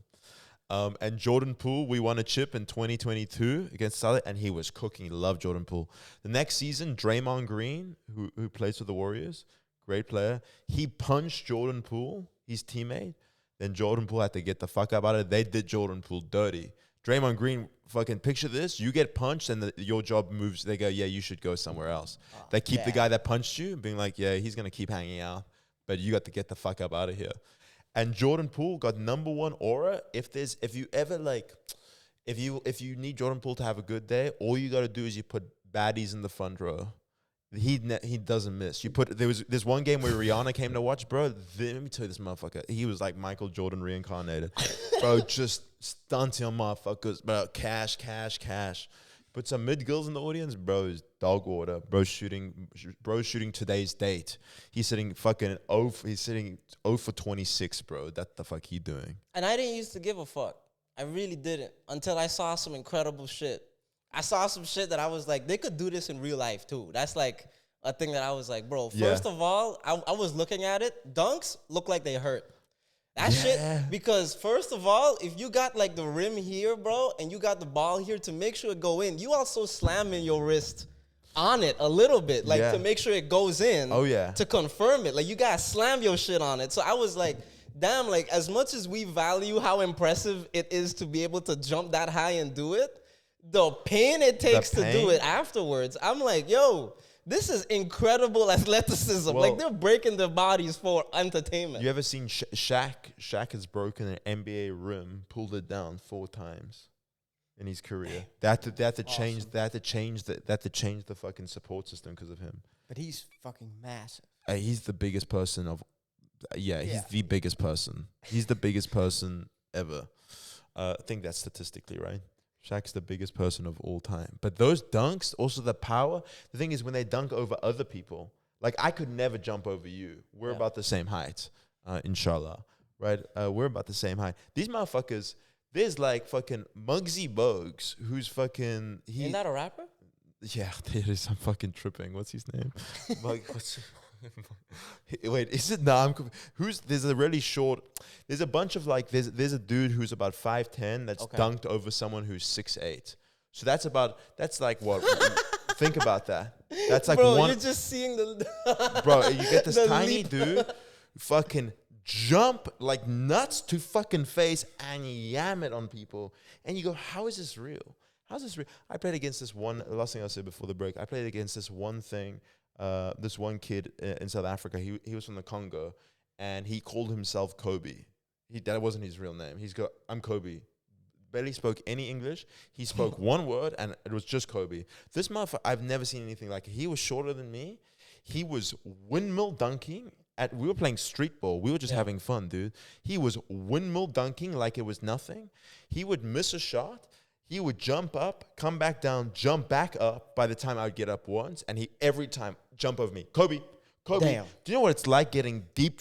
And Jordan Poole, we won a chip in 2022 against Charlotte, and he was cooking. Love Jordan Poole. The next season, Draymond Green, who plays for the Warriors, great player, he punched Jordan Poole, his teammate. Then Jordan Poole had to get the fuck up out of it. They did Jordan Poole dirty. Draymond Green, fucking picture this. You get punched, and your job moves. They go, yeah, you should go somewhere else. They keep the guy that punched you, being like, yeah, he's going to keep hanging out, but you got to get the fuck up out of here. And Jordan Poole got #1 aura. If you need Jordan Poole to have a good day, all you got to do is you put baddies in the front row. He doesn't miss. There was this one game where Rihanna came to watch, bro. Let me tell you this motherfucker. He was like Michael Jordan reincarnated, bro. Just stunting on motherfuckers, bro. Cash. Put some mid girls in the audience, bro. Is dog water, bro. Shooting today's date. He's sitting fucking He's sitting 0 for 26, bro. That the fuck he doing? And I didn't used to give a fuck. I really didn't until I saw some incredible shit. I saw some shit that I was like, they could do this in real life too. That's like a thing that I was like, bro. First of all, I was looking at it. Dunks look like they hurt. That shit, because first of all, if you got like the rim here, bro, and you got the ball here to make sure it go in, you also slamming your wrist on it a little bit, like to make sure it goes in. Oh, yeah. To confirm it. Like, you gotta slam your shit on it. So I was like, damn, like, as much as we value how impressive it is to be able to jump that high and do it, the pain it takes to do it afterwards, I'm like, yo, this is incredible athleticism. Well, like, they're breaking their bodies for entertainment. You ever seen Shaq? Shaq has broken an NBA rim, pulled it down 4 times in his career. They had to change the fucking support system because of him. But he's fucking massive. He's the biggest person of. He's the biggest person. He's the biggest person ever. I think that's statistically right. Shaq's the biggest person of all time. But those dunks, also the power. The thing is, when they dunk over other people, like, I could never jump over you. We're about the same height, inshallah, right? We're about the same height. These motherfuckers, there's like fucking Muggsy Bogues, who's fucking. Isn't that a rapper? Yeah, there is. I'm fucking tripping. What's his name? Wait, is it? No, there's a really short. There's a bunch of like. There's a dude who's about 5'10" that's dunked over someone who's 6'8". So that's like what? Think about that. That's like bro, you're just seeing bro, you get this tiny leap. dude, fucking jump like nuts to fucking face and yam it on people, and you go, how is this real? How's this real? I played against this one. The last thing I said before the break. I played against this one thing. This one kid in South Africa. He was from the Congo, and he called himself Kobe. That wasn't his real name. I'm Kobe. Barely spoke any English. He spoke one word, and it was just Kobe. This motherfucker, I've never seen anything like it. He was shorter than me. He was windmill dunking. We were playing street ball. We were just having fun, dude. He was windmill dunking like it was nothing. He would miss a shot. he would jump up, come back down, jump back up by the time I would get up once, and he every time jump over me. Kobe. Damn. Do you know what it's like getting deep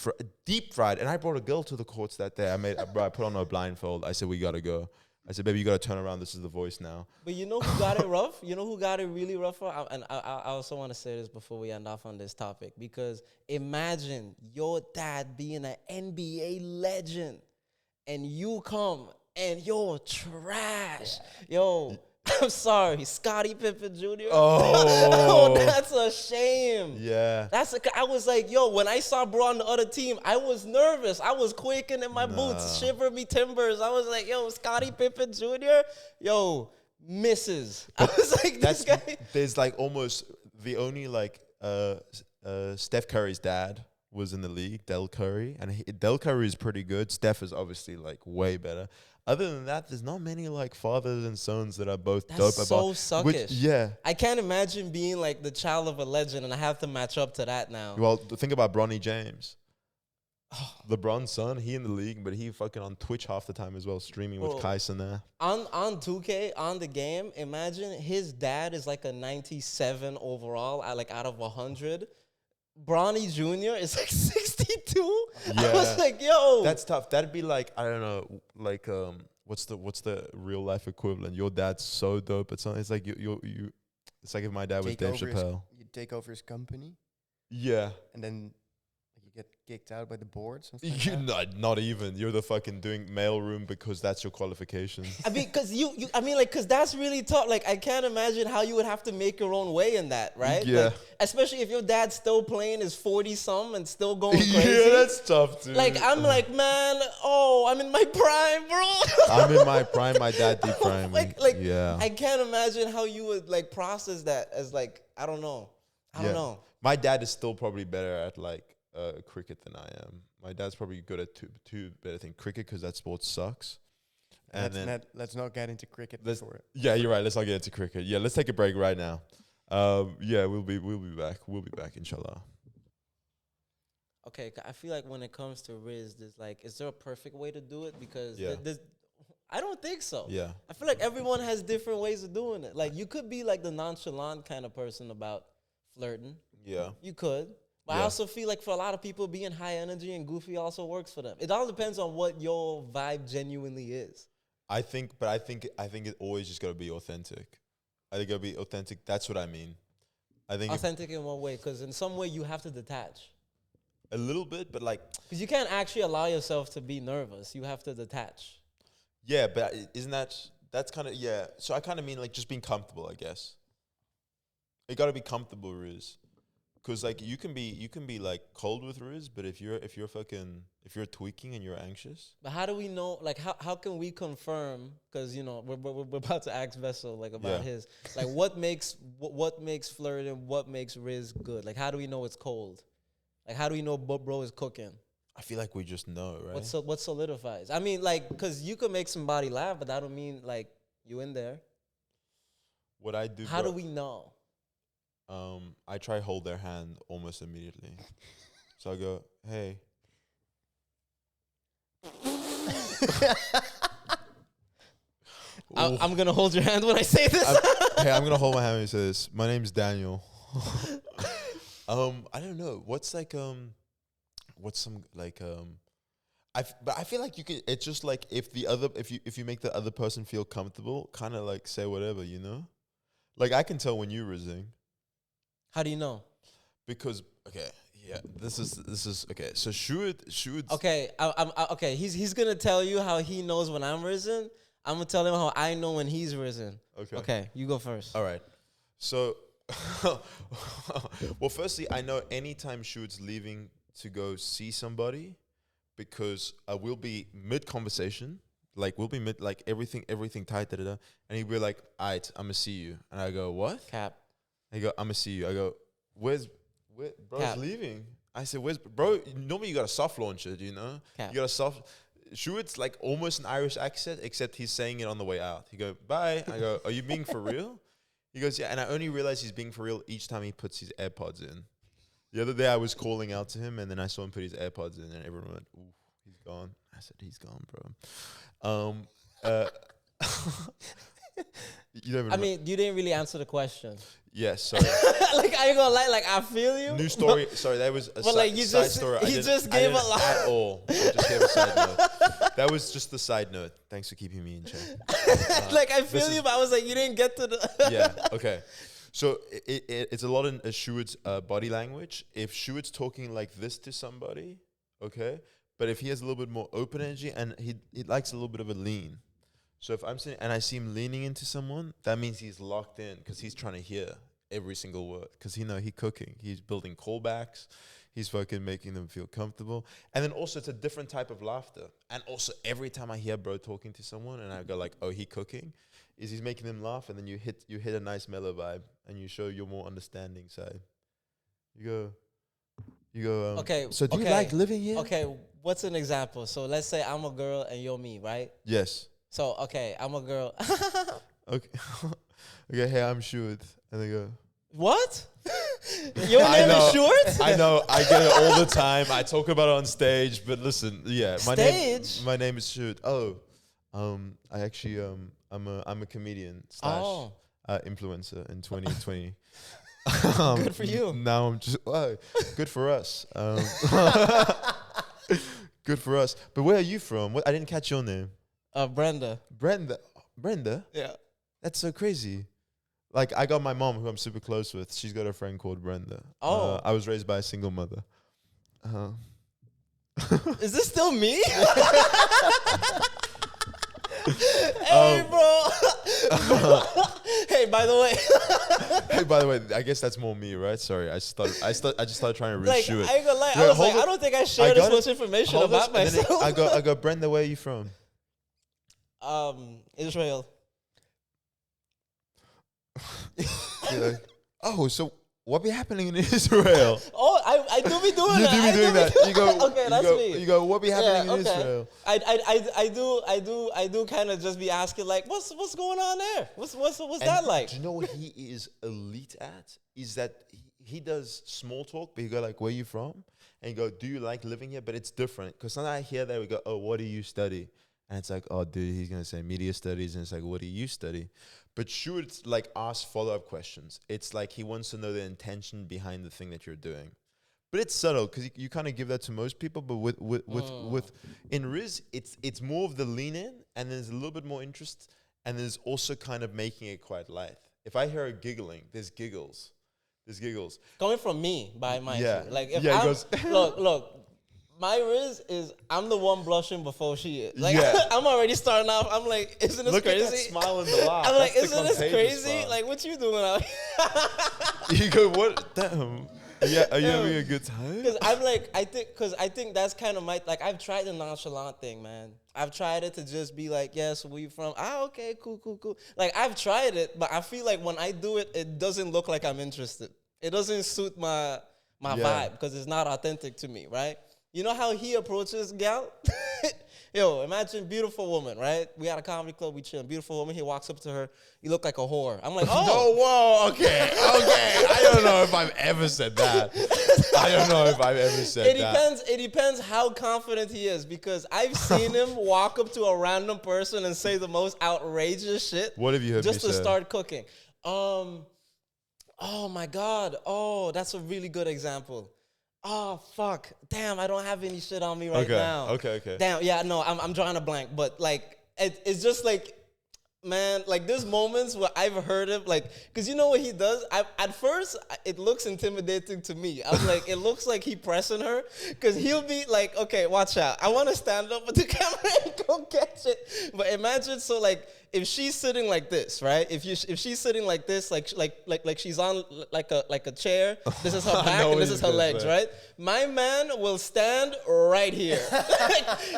fried? And I brought a girl to the courts that day. I put on her blindfold. I said, we got to go. I said, baby, you got to turn around. This is the voice now. But you know who got it rough? You know who got it really rough? I also want to say this before we end off on this topic, because imagine your dad being an NBA legend and you come and you're trash. Yo, I'm sorry, Scottie Pippen Jr. Oh, that's a shame. Yeah. I was like, yo, when I saw bro on the other team, I was nervous. I was quaking in my boots, shiver me timbers. I was like, yo, Scottie Pippen Jr., yo, misses. I was like, this guy. There's like almost the only like Steph Curry's dad was in the league, Del Curry, and Del Curry is pretty good. Steph is obviously like way better. Other than that, there's not many like fathers and sons that are both dope. That's so suckish. Yeah. I can't imagine being like the child of a legend and I have to match up to that now. Well, think about Bronny James. LeBron's son, he in the league, but he fucking on Twitch half the time as well, streaming with Kyson there. On 2K, on the game, imagine his dad is like a 97 overall, like out of 100. Bronny Jr. is like 62. Yeah. I was like, yo. That's tough. That'd be like, I don't know, like what's the real life equivalent? Your dad's so dope at something. It's like you it's like if my dad was Dave Chappelle. You take over his company. Yeah. And then you get kicked out by the board. Something like not even. You're the fucking doing mailroom because that's your qualification. I mean, because that's really tough. Like, I can't imagine how you would have to make your own way in that, right? Yeah. Like, especially if your dad's still playing his 40-some and still going crazy. Yeah, that's tough, dude. Like, I'm like, man, I'm in my prime, bro. I'm in my prime. My dad deep prime. Yeah. I can't imagine how you would, like, process that as, like, I don't know. I don't know. My dad is still probably better at, like, cricket than I am. My dad's probably good at two better things. Cricket, because that sport sucks. And let's not get into cricket before it. Yeah, you're right. Let's not get into cricket. Yeah, let's take a break right now. Yeah, we'll be back. We'll be back, inshallah. Okay, I feel like when it comes to Rizz, there's like, is there a perfect way to do it? Because I don't think so. Yeah. I feel like everyone has different ways of doing it. Like, you could be like the nonchalant kind of person about flirting. Yeah. You could. But I also feel like for a lot of people, being high energy and goofy also works for them. It all depends on what your vibe genuinely is. I think it always just got to be authentic. I think it'll be authentic. That's what I mean. I think authentic in what way? Because in some way you have to detach. A little bit, but like, because you can't actually allow yourself to be nervous. You have to detach. Yeah, but isn't that's kind of, yeah. So I kind of mean like just being comfortable, I guess. You got to be comfortable, Rizz. Because like you can be like cold with Rizz, but if you're tweaking and you're anxious. But how do we know? Like how can we confirm? Because we're about to ask Vessel like about his like what makes flirting, what makes Rizz good? Like how do we know it's cold? Like how do we know bro is cooking? I feel like we just know, right? What solidifies? I mean, like, because you could make somebody laugh, but that don't mean like you in there. What I do? How do we know? I try hold their hand almost immediately. So I go, hey. I'm gonna hold your hand when I say this. I'm gonna hold my hand when you say this. My name's Daniel. I don't know. What's some like but I feel like you could. It's just like if you make the other person feel comfortable, kind of like say whatever, you know. Like I can tell when you're rizzing. How do you know? Because this is okay. So should okay. I'm okay. He's gonna tell you how he knows when I'm risen. I'm gonna tell him how I know when he's risen. Okay. You go first. All right. So, well, firstly, I know anytime Shuad's leaving to go see somebody, because we'll be mid conversation. Like we'll be mid, like everything tight, and he'll be like, "Alright, I'm gonna see you," and I go, "What?" Cap. I go, "I'm gonna see you." I go, "Where's bro's Cap. leaving?" I said, "Where's bro?" Normally you got a soft launch it, you know. Cap. You got a soft. Shuad's like almost an Irish accent, except he's saying it on the way out. He go, "Bye." I go, "Are you being for real?" He goes, "Yeah." And I only realize he's being for real each time he puts his AirPods in. The other day I was calling out to him, and then I saw him put his AirPods in, and everyone went, "Ooh, he's gone." I said, "He's gone, bro." You don't even I mean, you didn't really answer the question. Yes, sorry. Like, I ain't gonna lie, like, I feel you. New story. Sorry, that was a like, you side just- story. you just gave a lot. At all. I just gave a side note. That was just the side note. Thanks for keeping me in check. Like, I feel you, but I was like, you didn't get to the. Yeah. Okay. So it's a lot in Shuad's body language. If Shuad's talking like this to somebody, okay, but if he has a little bit more open energy and he likes a little bit of a lean. So if I'm sitting and I see him leaning into someone, that means he's locked in because he's trying to hear every single word. Because he's cooking. He's building callbacks. He's fucking making them feel comfortable. And then also it's a different type of laughter. And also every time I hear bro talking to someone and I go like, oh, he cooking, is he's making them laugh, and then you hit a nice mellow vibe and you show your more understanding side. You go. Okay. So do you like living here? Okay. What's an example? So let's say I'm a girl and you're me, right? Yes. So okay, I'm a girl. Okay. Okay. Hey, I'm Shuad, and they go. What? Your name is Short? I know. I get it all the time. I talk about it on stage, but listen, yeah, my name is Shuad. Oh, I actually I'm a comedian / influencer in 2020. Good for you. Now I'm just good for us. Good for us. But where are you from? What? I didn't catch your name. Brenda. Brenda. Yeah. That's so crazy. Like, I got my mom, who I'm super close with. She's got a friend called Brenda. Oh. I was raised by a single mother. Is this still me? Hey, bro. Hey, by the way. Hey, by the way, I guess that's more me, right? Sorry, I just started trying to Like, reshoot it. I ain't gonna lie. Wait, I was hold like, it. I don't think I shared this got much it. information Hold about this, and then myself. I go, Brenda, where are you from? Israel. You're like, oh, so what be happening in Israel? Oh, I do be doing You that. do be doing that. You go, okay, that's me. You go, what be happening in okay. Israel? I do kind of just be asking like, what's going on there? What's that like? Do you know what he is elite at? Is that he does small talk, but you go like, where you from? And you go, do you like living here? But it's different. Because sometimes I hear that, we go, oh, what do you study? And it's like, oh, dude, he's going to say media studies. And it's like, what do you study? But should like ask follow-up questions. It's like he wants to know the intention behind the thing that you're doing. But it's subtle because you kind of give that to most people. But with in Rizz, it's more of the lean in, and there's a little bit more interest, and there's also kind of making it quite light. If I hear her giggling, there's giggles. Coming from me, by my like if yeah, look, my Rizz is I'm the one blushing before she is. Like Yeah. I'm already starting off. I'm like, isn't this Look crazy? at that smile in the laugh. I'm like, That's the isn't this contagious crazy? smile. Like, what you doing out here? You go, what? Damn. Yeah, are you having a good time? Because I think that's kind of my, like, I've tried the nonchalant thing, man. I've tried it to just be like, yes, where you from? Okay, cool. Like, I've tried it, but I feel like when I do it, it doesn't look like I'm interested. It doesn't suit my vibe because it's not authentic to me, right? You know how he approaches gal? Yo, imagine beautiful woman, right? We at a comedy club, we chilling. Beautiful woman, he walks up to her. You look like a whore. I'm like, oh. No, whoa, okay. I don't know if I've ever said that. It depends how confident he is because I've seen him walk up to a random person and say the most outrageous shit. What have you heard me just to say? start cooking? Oh my God. Oh, that's a really good example. Oh, fuck. Damn, I don't have any shit on me right now. Okay. Damn, yeah, no, I'm drawing a blank. But, like, it's just, like, man, like, there's moments where I've heard him, like, because you know what he does? At first, it looks intimidating to me. I'm like, it looks like he pressing her. Because he'll be like, okay, watch out. I want to stand up with the camera and go catch it. But imagine, so, like, if she's sitting like this, right? If she's sitting like this, like she's on like a chair. This is her back and this is her legs, right? My man will stand right here.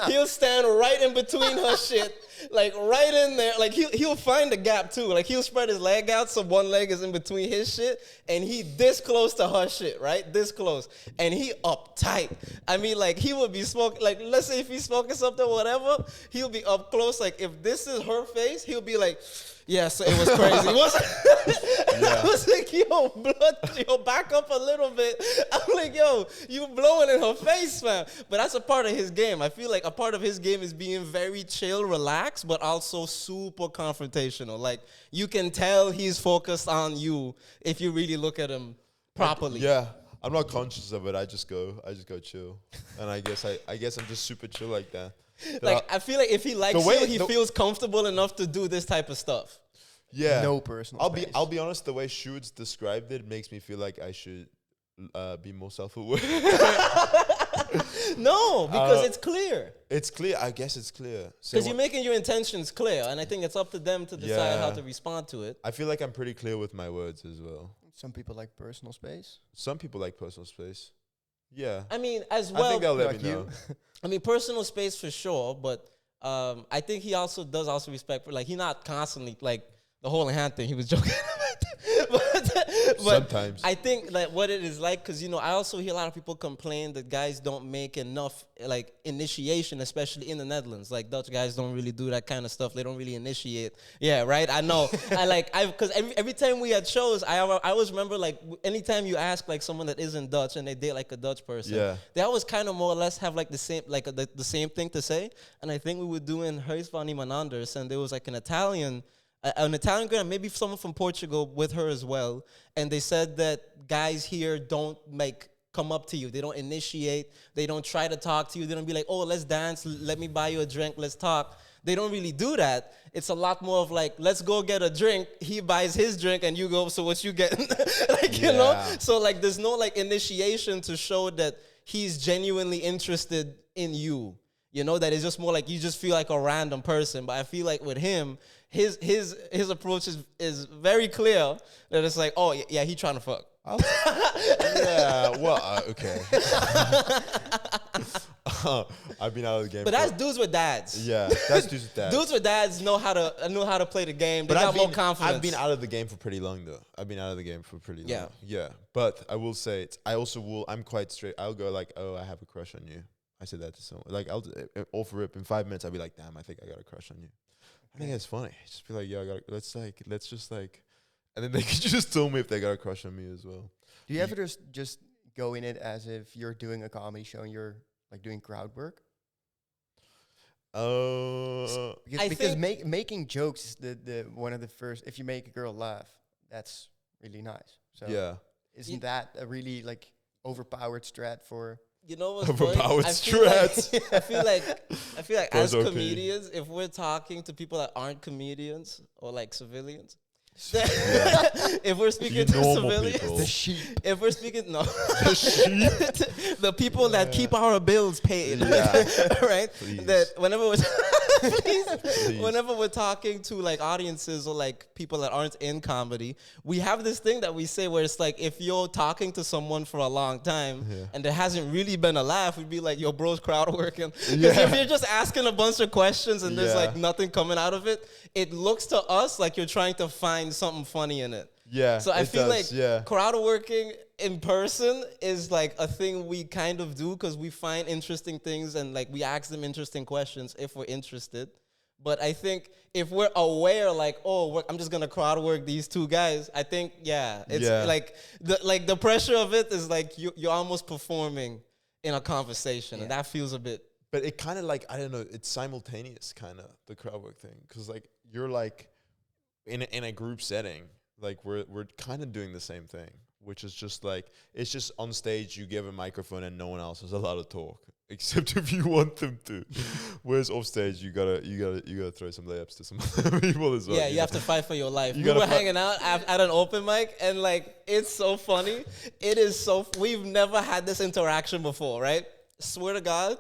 He'll stand right in between her shit, like right in there. Like he'll find a gap too. Like he'll spread his leg out so one leg is in between his shit, and he this close to her shit, right? This close, and he up tight. I mean, like he would be smoking. Like let's say if he's smoking something, whatever, he'll be up close. Like if this is her face, he'll be like, yeah, so it was crazy. I was like, yo, blood, yo, back up a little bit. I'm like, yo, you blowing in her face, man. But that's a part of his game. I feel like a part of his game is being very chill, relaxed, but also super confrontational. Like, you can tell he's focused on you if you really look at him properly. Yeah. I'm not conscious of it. I just go chill. And I guess I'm just super chill like that. Like, I feel like if he likes you, he feels comfortable enough to do this type of stuff. Yeah. No personal space. I'll be honest, the way Shuds described it makes me feel like I should be more self-aware. No, because it's clear. It's clear. I guess it's clear. Because you're making your intentions clear, and I think it's up to them to decide how to respond to it. I feel like I'm pretty clear with my words as well. Some people like personal space. Some people like personal space. Yeah. I mean, as well. I think they'll let like me know. I mean, personal space for sure, but I think he also does respect for, like, he not constantly, like, the whole hand thing. He was joking but Sometimes. I think like what it is like, because, you know, I also hear a lot of people complain that guys don't make enough, like, initiation, especially in the Netherlands. Like, Dutch guys don't really do that kind of stuff. They don't really initiate. Yeah, right? I know. Because every time we had shows, I always remember, like, anytime you ask, like, someone that isn't Dutch and they date, like, a Dutch person, they always kind of more or less have, like, the same, like, the same thing to say. And I think we were doing Rizz van iemand anders, and there was, like, an Italian girl, maybe someone from Portugal with her as well, and they said that guys here don't come up to you. They don't initiate. They don't try to talk to you. They don't be like, oh, let's dance. Let me buy you a drink. Let's talk. They don't really do that. It's a lot more of like, let's go get a drink. He buys his drink and you go, so what you getting? You know? So like, there's no like initiation to show that he's genuinely interested in you. You know, that it's just more like you just feel like a random person. But I feel like with him, his approach is very clear that it's like, oh yeah, he trying to fuck. Yeah, well, okay. I've been out of the game. But that's dudes with dads. Yeah, that's dudes with dads. Dudes with dads know how to play the game. They got more confidence. I've been out of the game for pretty long though. Yeah. But I will say I'm quite straight. I'll go like, oh, I have a crush on you. I said that to someone. Like, I'll off rip in 5 minutes. I'll be like, damn, I think I got a crush on you. I think it's funny. Just be like, yeah, let's just like, and then they can just tell me if they got a crush on me as well. Do you ever just go in it as if you're doing a comedy show and you're like doing crowd work? Because making jokes is the one of the first. If you make a girl laugh, that's really nice. So yeah, isn't that a really like overpowered strat for? You know what's overpowered strat? I feel like as OP. Comedians, if we're talking to people that aren't comedians or like civilians, if we're speaking to civilians, people. The sheep. If we're speaking, no, The sheep. the people that keep our bills paid, right? Please. That whenever we're Please. whenever we're talking to like audiences or like people that aren't in comedy, we have this thing that we say where it's like, if you're talking to someone for a long time and there hasn't really been a laugh, we'd be like, yo, bro's crowd working. Because if you're just asking a bunch of questions and there's like nothing coming out of it, it looks to us like you're trying to find something funny in it. Yeah. So I feel like crowd working in person is like a thing we kind of do because we find interesting things and like we ask them interesting questions if we're interested. But I think if we're aware, like, oh, I'm just gonna crowd work these two guys, I think it's like the pressure of it is like you're almost performing in a conversation, and that feels a bit. But it kind of like, I don't know, it's simultaneous kind of the crowd work thing, because like you're like in a group setting. Like we're kind of doing the same thing, which is just like, it's just on stage you give a microphone and no one else is allowed to talk except if you want them to. Whereas off stage you gotta throw some layups to some other people as well. Yeah, you have to fight for your life. We were hanging out at an open mic and like it's so funny. It is so we've never had this interaction before, right? Swear to God.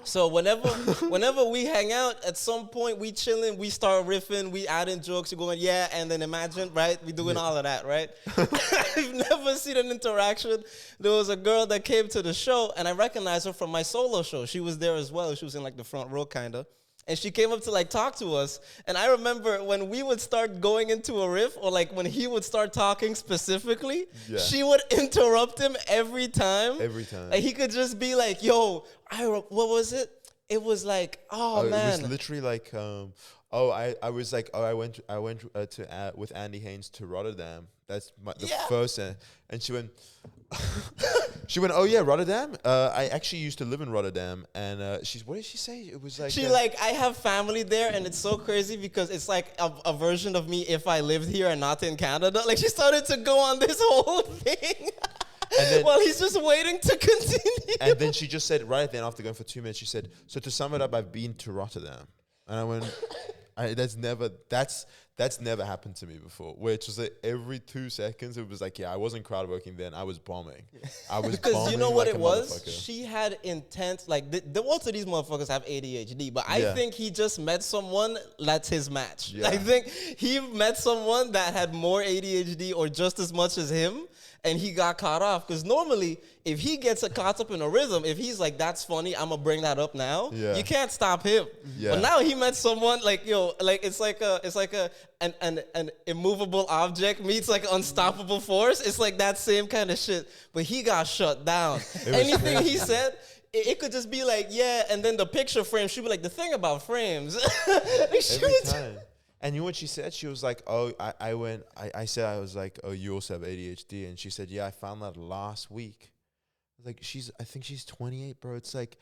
So whenever we hang out, at some point we chilling, we start riffing, we adding jokes, you're going, yeah, and then imagine, right? We doing all of that, right? I've never seen an interaction. There was a girl that came to the show, and I recognized her from my solo show. She was there as well. She was in like the front row, kind of. And she came up to like talk to us. And I remember when we would start going into a riff, or like when he would start talking specifically, she would interrupt him every time. Every time. And he could just be like, yo, what was it? it was like, oh It man. was literally like, I was like, I went to with Andy Haynes to Rotterdam. That's the first, and she went, she went, oh yeah, Rotterdam. I actually used to live in Rotterdam, and what did she say? It was like She like, I have family there, and it's so crazy because it's like a version of me if I lived here and not in Canada. Like, she started to go on this whole thing. And then, well, he's just waiting to continue. And then she just said, right then, after going for 2 minutes, she said, so to sum it up, I've been to Rotterdam. And I went, that's never happened to me before. Where it's just like every 2 seconds, it was like, yeah, I wasn't crowd working then. I was bombing. I was because bombing you know what like it was? She had intense, like, most of these motherfuckers have ADHD, but I think he just met someone that's his match. Yeah. I think he met someone that had more ADHD or just as much as him, and he got caught off. Because normally, if he gets caught up in a rhythm, if he's like, that's funny, I'm going to bring that up now, you can't stop him. Yeah. But now he met someone like, like it's like an immovable object meets like an unstoppable force. It's like that same kind of shit. But he got shut down. Anything he said, it could just be like, yeah, and then the picture frame, she'd be like, the thing about frames. Every time. And you know what she said? She was like, oh, I said, I was like, oh, you also have ADHD. And she said, yeah, I found that last week. Like, I think she's 28, bro. It's like,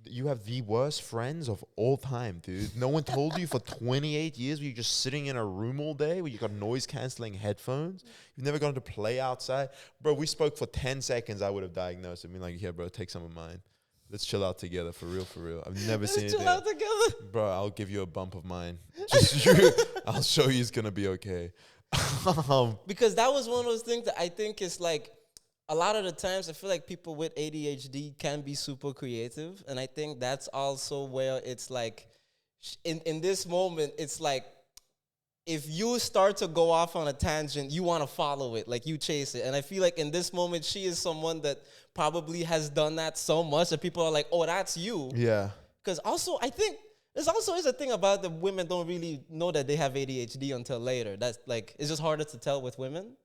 you have the worst friends of all time, dude. No one told you for 28 years where you're just sitting in a room all day where you got noise canceling headphones. You've never gone to play outside. Bro, we spoke for 10 seconds. I would have diagnosed it. I mean, like, yeah, bro, take some of mine. Let's chill out together, for real, for real. I've never seen anything. Let's chill out together. Bro, I'll give you a bump of mine. I'll show you it's going to be okay. Because that was one of those things that I think is like, a lot of the times I feel like people with ADHD can be super creative. And I think that's also where it's like, in this moment, it's like, if you start to go off on a tangent, you want to follow it, like you chase it. And I feel like in this moment, she is someone that probably has done that so much that people are like, oh, that's you. Yeah. Because also, I think there's also is a thing about the women don't really know that they have ADHD until later. That's like, it's just harder to tell with women.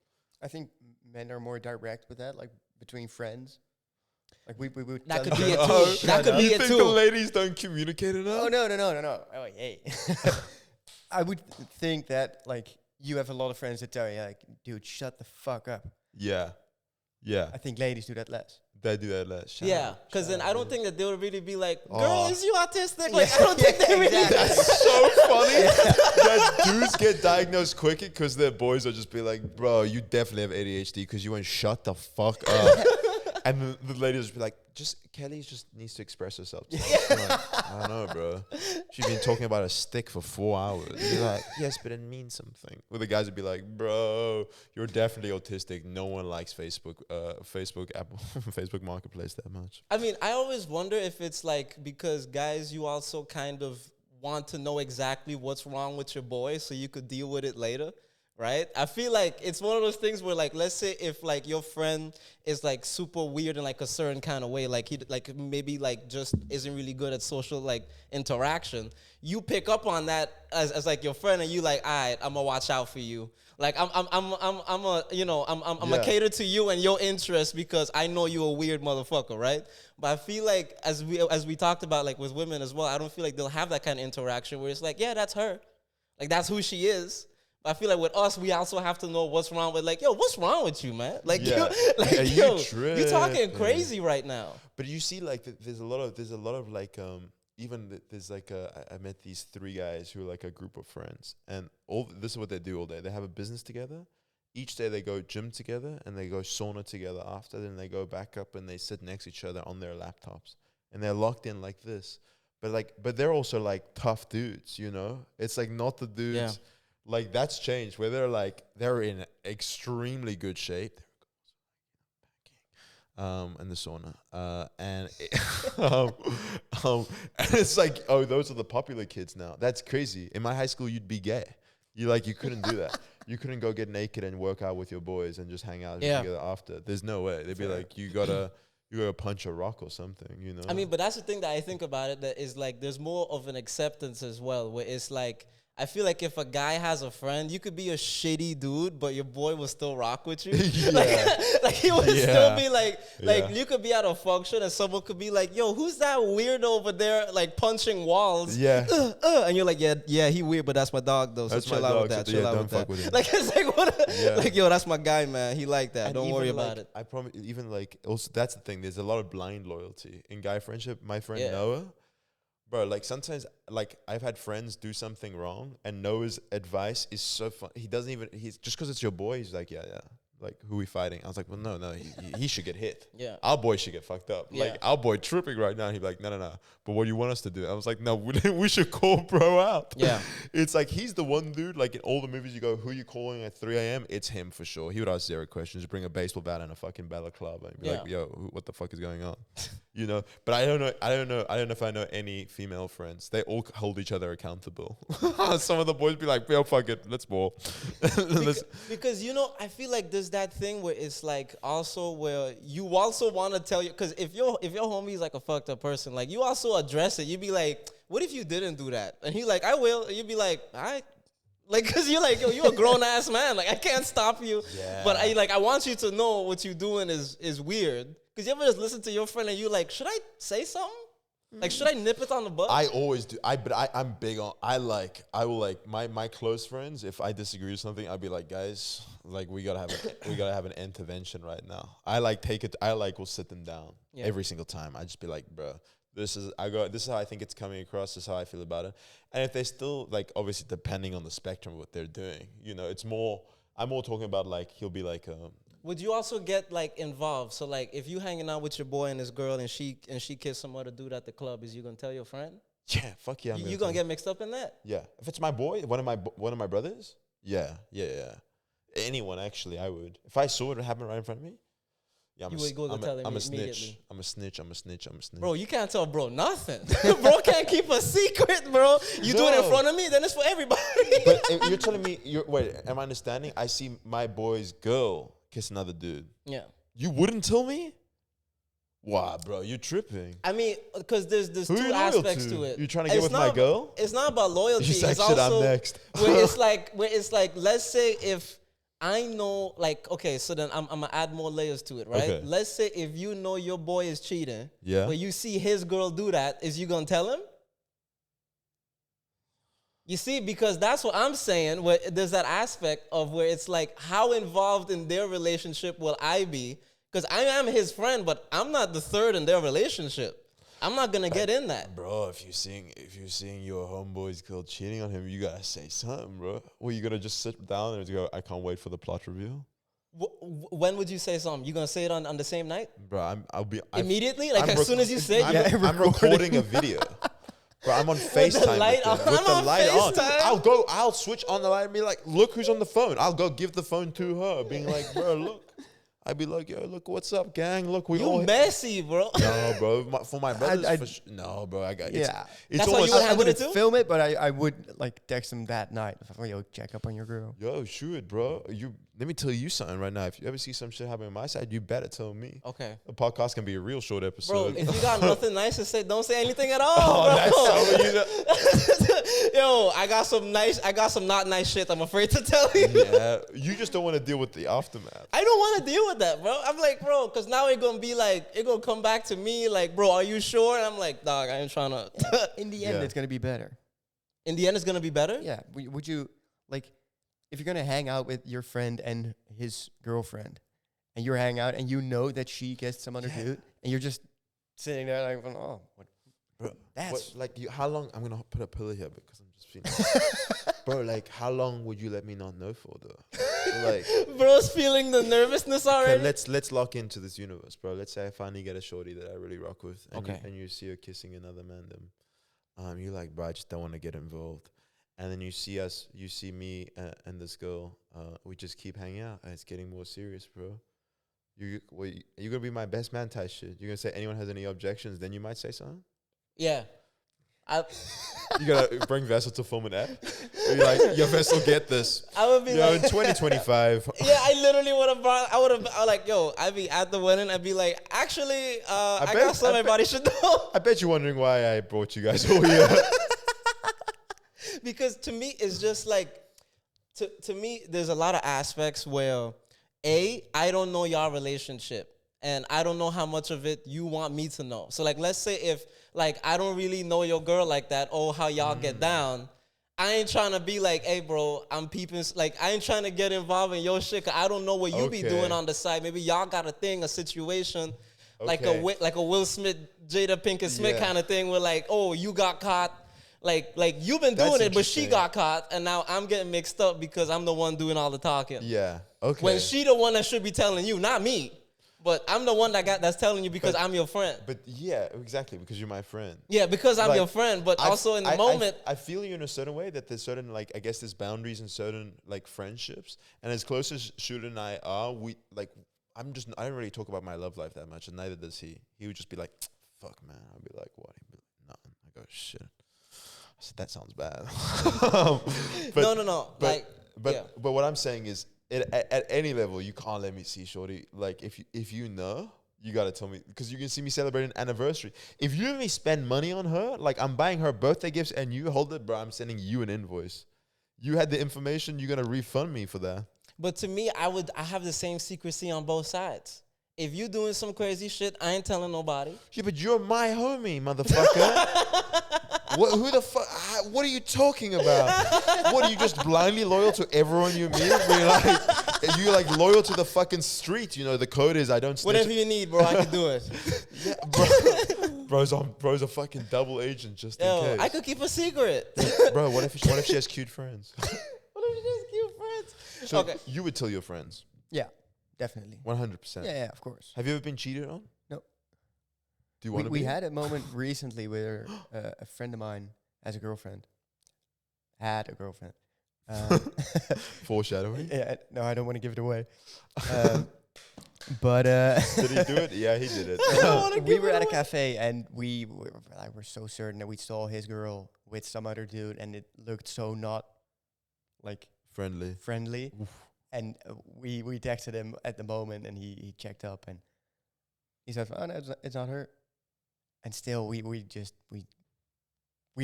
I think men are more direct with that, like between friends. Like we would that could be it too. That could be it too. You think the ladies don't communicate enough? Oh, no. Oh, hey. I would think that, like, you have a lot of friends that tell you, like, dude, shut the fuck up. Yeah. Yeah. I think ladies do that less. They do that less. Because then I don't think that they would really be like, girl, is you autistic? Like, I don't think they really do. That's so funny. That dudes get diagnosed quicker because their boys will just be like, bro, you definitely have ADHD because you won't shut the fuck up. And the ladies just be like, Kelly just needs to express herself. I'm like, I don't know, bro. She's been talking about a stick for 4 hours. You're like, yes, but it means something. Well, the guys would be like, bro, you're definitely autistic. No one likes Facebook, Apple, Facebook Marketplace that much. I mean, I always wonder if it's like, because guys, you also kind of want to know exactly what's wrong with your boy so you could deal with it later. Right? I feel like it's one of those things where, like, let's say if, like, your friend is, like, super weird in, like, a certain kind of way, like, he, like, maybe, like, just isn't really good at social, like, interaction, you pick up on that as like, your friend, and you like, all right, I'm gonna watch out for you. Like, I'm a cater to you and your interests because I know you're a weird motherfucker, right? But I feel like, as we talked about, like, with women as well, I don't feel like they'll have that kind of interaction where it's like, yeah, that's her. Like, that's who she is. I feel like with us, we also have to know what's wrong with, like, yo, what's wrong with you, man? Like, you're talking crazy right now. But you see, like, there's a lot of like, there's like, I met these 3 guys who are like a group of friends, and this is what they do all day. They have a business together. Each day they go gym together, and they go sauna together after. Then they go back up and they sit next to each other on their laptops, and they're locked in like this. But they're also like tough dudes, you know. It's like not the dudes. Yeah. Like, that's changed where they're in extremely good shape. In the sauna. And it's like, oh, those are the popular kids now. That's crazy. In my high school, you'd be gay. You couldn't do that. You couldn't go get naked and work out with your boys and just hang out together after. There's no way. They'd be like, you gotta punch a rock or something, you know? I mean, but that's the thing that I think about it, that is like, there's more of an acceptance as well, where it's like, I feel like if a guy has a friend, you could be a shitty dude, but your boy will still rock with you. Like he would still be like you could be at a function and someone could be like, yo, who's that weirdo over there like punching walls? Yeah. And you're like, yeah, he weird, but that's my dog though. So That's chill my out dog, with that. so Chill out don't with fuck that. with him. Like it's like what? Like yo, that's my guy, man. He like that. And Don't worry about it. I promise. Even like also that's the thing. There's a lot of blind loyalty in guy friendship. My friend Noah. Bro, like sometimes, like I've had friends do something wrong, and Noah's advice is so fun. He doesn't even. He's just because it's your boy. He's like, yeah. Like, who we fighting? I was like, well, no. He should get hit. Yeah. Our boy should get fucked up. Yeah. Like our boy tripping right now. He'd be like, no. But what do you want us to do? I was like, no, we should call bro out. Yeah. It's like he's the one dude. Like in all the movies, you go, who you calling at 3 a.m.? It's him for sure. He would ask 0 questions. Bring a baseball bat and a fucking balaclava and be like, yo, what the fuck is going on? You know, but I don't know if I know any female friends. They all hold each other accountable. Some of the boys be like, yo, fuck it, let's ball. Because you know, I feel like there's that thing where it's like also where you also want to tell you, because if your homie is like a fucked up person, like you also address it. You be like, what if you didn't do that? And he like, I will. And you be like, all right. Like, cause you're like, yo, you a grown ass man. Like, I can't stop you. Yeah. But I want you to know what you're doing is weird. Cause you ever just listen to your friend and you like, should I say something? Like, should I nip it on the butt? I always do. I'm big on. I will like my close friends. If I disagree with something, I'll be like, guys, like we gotta have an intervention right now. I like take it. I like will sit them down every single time. I just be like, bro, this is how I think it's coming across. This is how I feel about it. And if they still like, obviously depending on the spectrum of what they're doing, you know, I'm more talking about like he'll be like. Would you also get like involved? So like if you hanging out with your boy and this girl and she kissed some other dude at the club, is you gonna tell your friend? Yeah, fuck yeah. You gonna get mixed up in that? Yeah. If it's my boy, one of my brothers, yeah. Anyone actually, I would. If I saw it happen right in front of me, yeah, I'm a snitch. I'm a snitch. Bro, you can't tell bro nothing. Bro can't keep a secret, bro. You do it in front of me, then it's for everybody. But if you're telling me, wait, am I understanding? I see my boy's girl kiss another dude. Yeah. You wouldn't tell me? Wow, bro, you're tripping. I mean, because there's two aspects to it. You trying to get with my girl? It's not about loyalty. She's like, it's shit, also I'm next. where it's like, let's say if I know, like, okay, so then I'm gonna add more layers to it, right? Okay. Let's say if you know your boy is cheating, yeah, but you see his girl do that, is you gonna tell him? You see, because that's what I'm saying, where there's that aspect of where it's like, how involved in their relationship will I be? Because I am his friend, but I'm not the third in their relationship. I'm not gonna get in that. Bro, if you're seeing your homeboy's girl cheating on him, you gotta say something, bro. Or you gonna just sit down and go, I can't wait for the plot reveal? When would you say something? You gonna say it on the same night? Bro, immediately? Like as soon as you say it? I'm recording a video. Bro, I'm on FaceTime with the light on. I'll switch on the light and be like, look who's on the phone. I'll go give the phone to her, being like, bro, look. I'd be like, yo, look, what's up, gang? Look, we all messy, bro. No, bro. For my brothers, no, bro. I got it's That's almost, why you I wouldn't too? film it, but I would like text him that night. Yo, check up on your girl. Yo, shoot, bro. Let me tell you something right now. If you ever see some shit happen on my side, you better tell me. Okay. The podcast can be a real short episode. Bro, if you got nothing nice to say, don't say anything at all, Oh, bro. that's Yo, I got some not nice shit I'm afraid to tell you. Yeah, you just don't want to deal with the aftermath. I don't want to deal with that, bro. I'm like, bro, because now it's going to be like, it's going to come back to me like, bro, are you sure? And I'm like, dog, I ain't trying to. In the end, it's going to be better. In the end, it's going to be better? Yeah. Would you, like, if you're going to hang out with your friend and his girlfriend, and you're hanging out and you know that she gets some other dude, and you're just sitting there like, oh, what? Bro, how long? I'm gonna put a pillow here because I'm just feeling. Bro, like, how long would you let me not know for though? Like, bro's feeling the nervousness already. Let's lock into this universe, bro. Let's say I finally get a shorty that I really rock with, and you see her kissing another man. Then, you're like, bro, I just don't want to get involved. And then you see me and this girl. We just keep hanging out, and it's getting more serious, bro. You're gonna be my best man type shit. You're gonna say anyone has any objections, then you might say something. Yeah. You gotta bring Vessel to film an app. You're like, yo, Vessel, get this. I would be in 2025. Yeah, I literally would have brought. I was like, yo, I'd be at the wedding. I'd be like, actually, I got something everybody should know. I bet you're wondering why I brought you guys over here. Because to me, it's just like, to me, there's a lot of aspects where, I don't know y'all relationship. And I don't know how much of it you want me to know. So, like, let's say if, like, I don't really know your girl like that, or how y'all get down, I ain't trying to be like, hey, bro, I'm peeping. Like, I ain't trying to get involved in your shit, 'cause I don't know what you be doing on the side. Maybe y'all got a thing, a situation, like a Will Smith, Jada Pinkett Smith kind of thing where, like, oh, you got caught. Like you've been doing it, but she got caught, and now I'm getting mixed up because I'm the one doing all the talking. Yeah, okay. When she the one that should be telling you, not me. But I'm the one that's telling you because I'm your friend. But yeah, exactly, because you're my friend. Yeah, because I'm your friend, but also in the moment. I feel you in a certain way that there's certain, like, I guess there's boundaries in certain, like, friendships. And as close as Shooter and I are, I don't really talk about my love life that much, and neither does he. He would just be like, fuck, man. I'd be like, what? He'd be like, nothing. I go, shit. I said, that sounds bad. No. But what I'm saying is, at any level, you can't let me see shorty. Like, if you know, you gotta tell me, because you can see me celebrating an anniversary. If you let me spend money on her, like, I'm buying her birthday gifts and you hold it, bro, I'm sending you an invoice. You had the information, you're gonna refund me for that. But to me, I have the same secrecy on both sides. If you doing some crazy shit, I ain't telling nobody. Yeah, but you're my homie, motherfucker. Who the fuck? What are you talking about? What, are you just blindly loyal to everyone you meet? You're like loyal to the fucking street. You know, the code is I don't snitch. Whatever you need, bro, I can do it. Yeah, bro's a fucking double agent just in case. I could keep a secret. Bro, what if she has cute friends? What if she has cute friends? So you would tell your friends? Yeah, definitely. 100%. Yeah, of course. Have you ever been cheated on? No. Do you want to We had a moment recently where a friend of mine has a girlfriend. Had a girlfriend. Foreshadowing? Yeah, no, I don't want to give it away. But did he do it? Yeah, he did it. We were at a cafe and we were so certain that we saw his girl with some other dude, and it looked so not like friendly. Oof. And we texted him at the moment, and he checked up and he said, "Oh no, it's not her." And still, we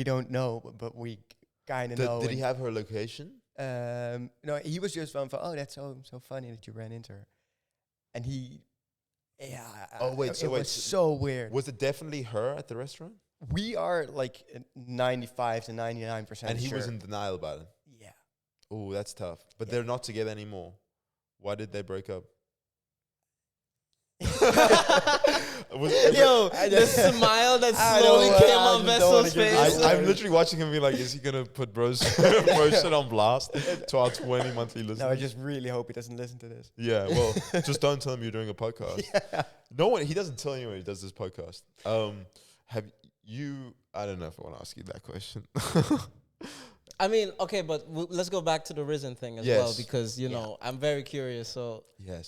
don't know, but we kind of know. Did he have her location? No, he was just on for, oh, that's so funny that you ran into her. And Oh, wait, it was so weird. Was it definitely her at the restaurant? We are like 95 to 99% And he sure. was in denial about it? Yeah. Oh, that's tough. But they're not together anymore. Why did they break up? The smile that slowly came on Vessel's face. I'm literally watching him be like, is he going to put bro shit on blast to our 20 monthly listeners? No, I just really hope he doesn't listen to this. Yeah, well, just don't tell him you're doing a podcast. Yeah. No one, he doesn't tell anyone he does this podcast. Have you, I don't know if I want to ask you that question. I mean, okay, but let's go back to the Rizz thing as well, because, you know, I'm very curious. So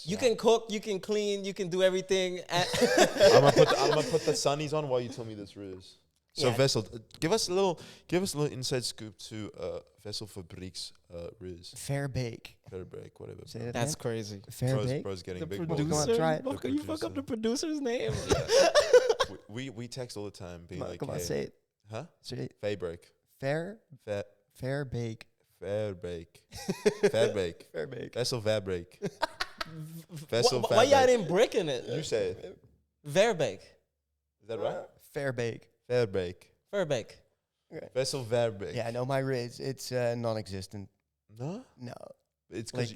you can cook, you can clean, you can do everything. I'm gonna put the sunnies on while you tell me this Rizz. So Vessel, give us a little inside scoop to Vessel Fabriek's Rizz. Fairbeek, whatever. That's crazy. Fairbeek. Bro's getting The big producer. Try it. You fuck up the producer's name. we text all the time, being like, come on, hey, say it. Huh? Say it. Fairbeek. Fairbeek. Vessel Fabriek. Why y'all didn't break in it? You say it. Verbeek. Is that right? Fairbeek. Fairbeek. Okay. Vessel Fabriek. Yeah, no, my Rizz, it's non-existent. No? No. It's because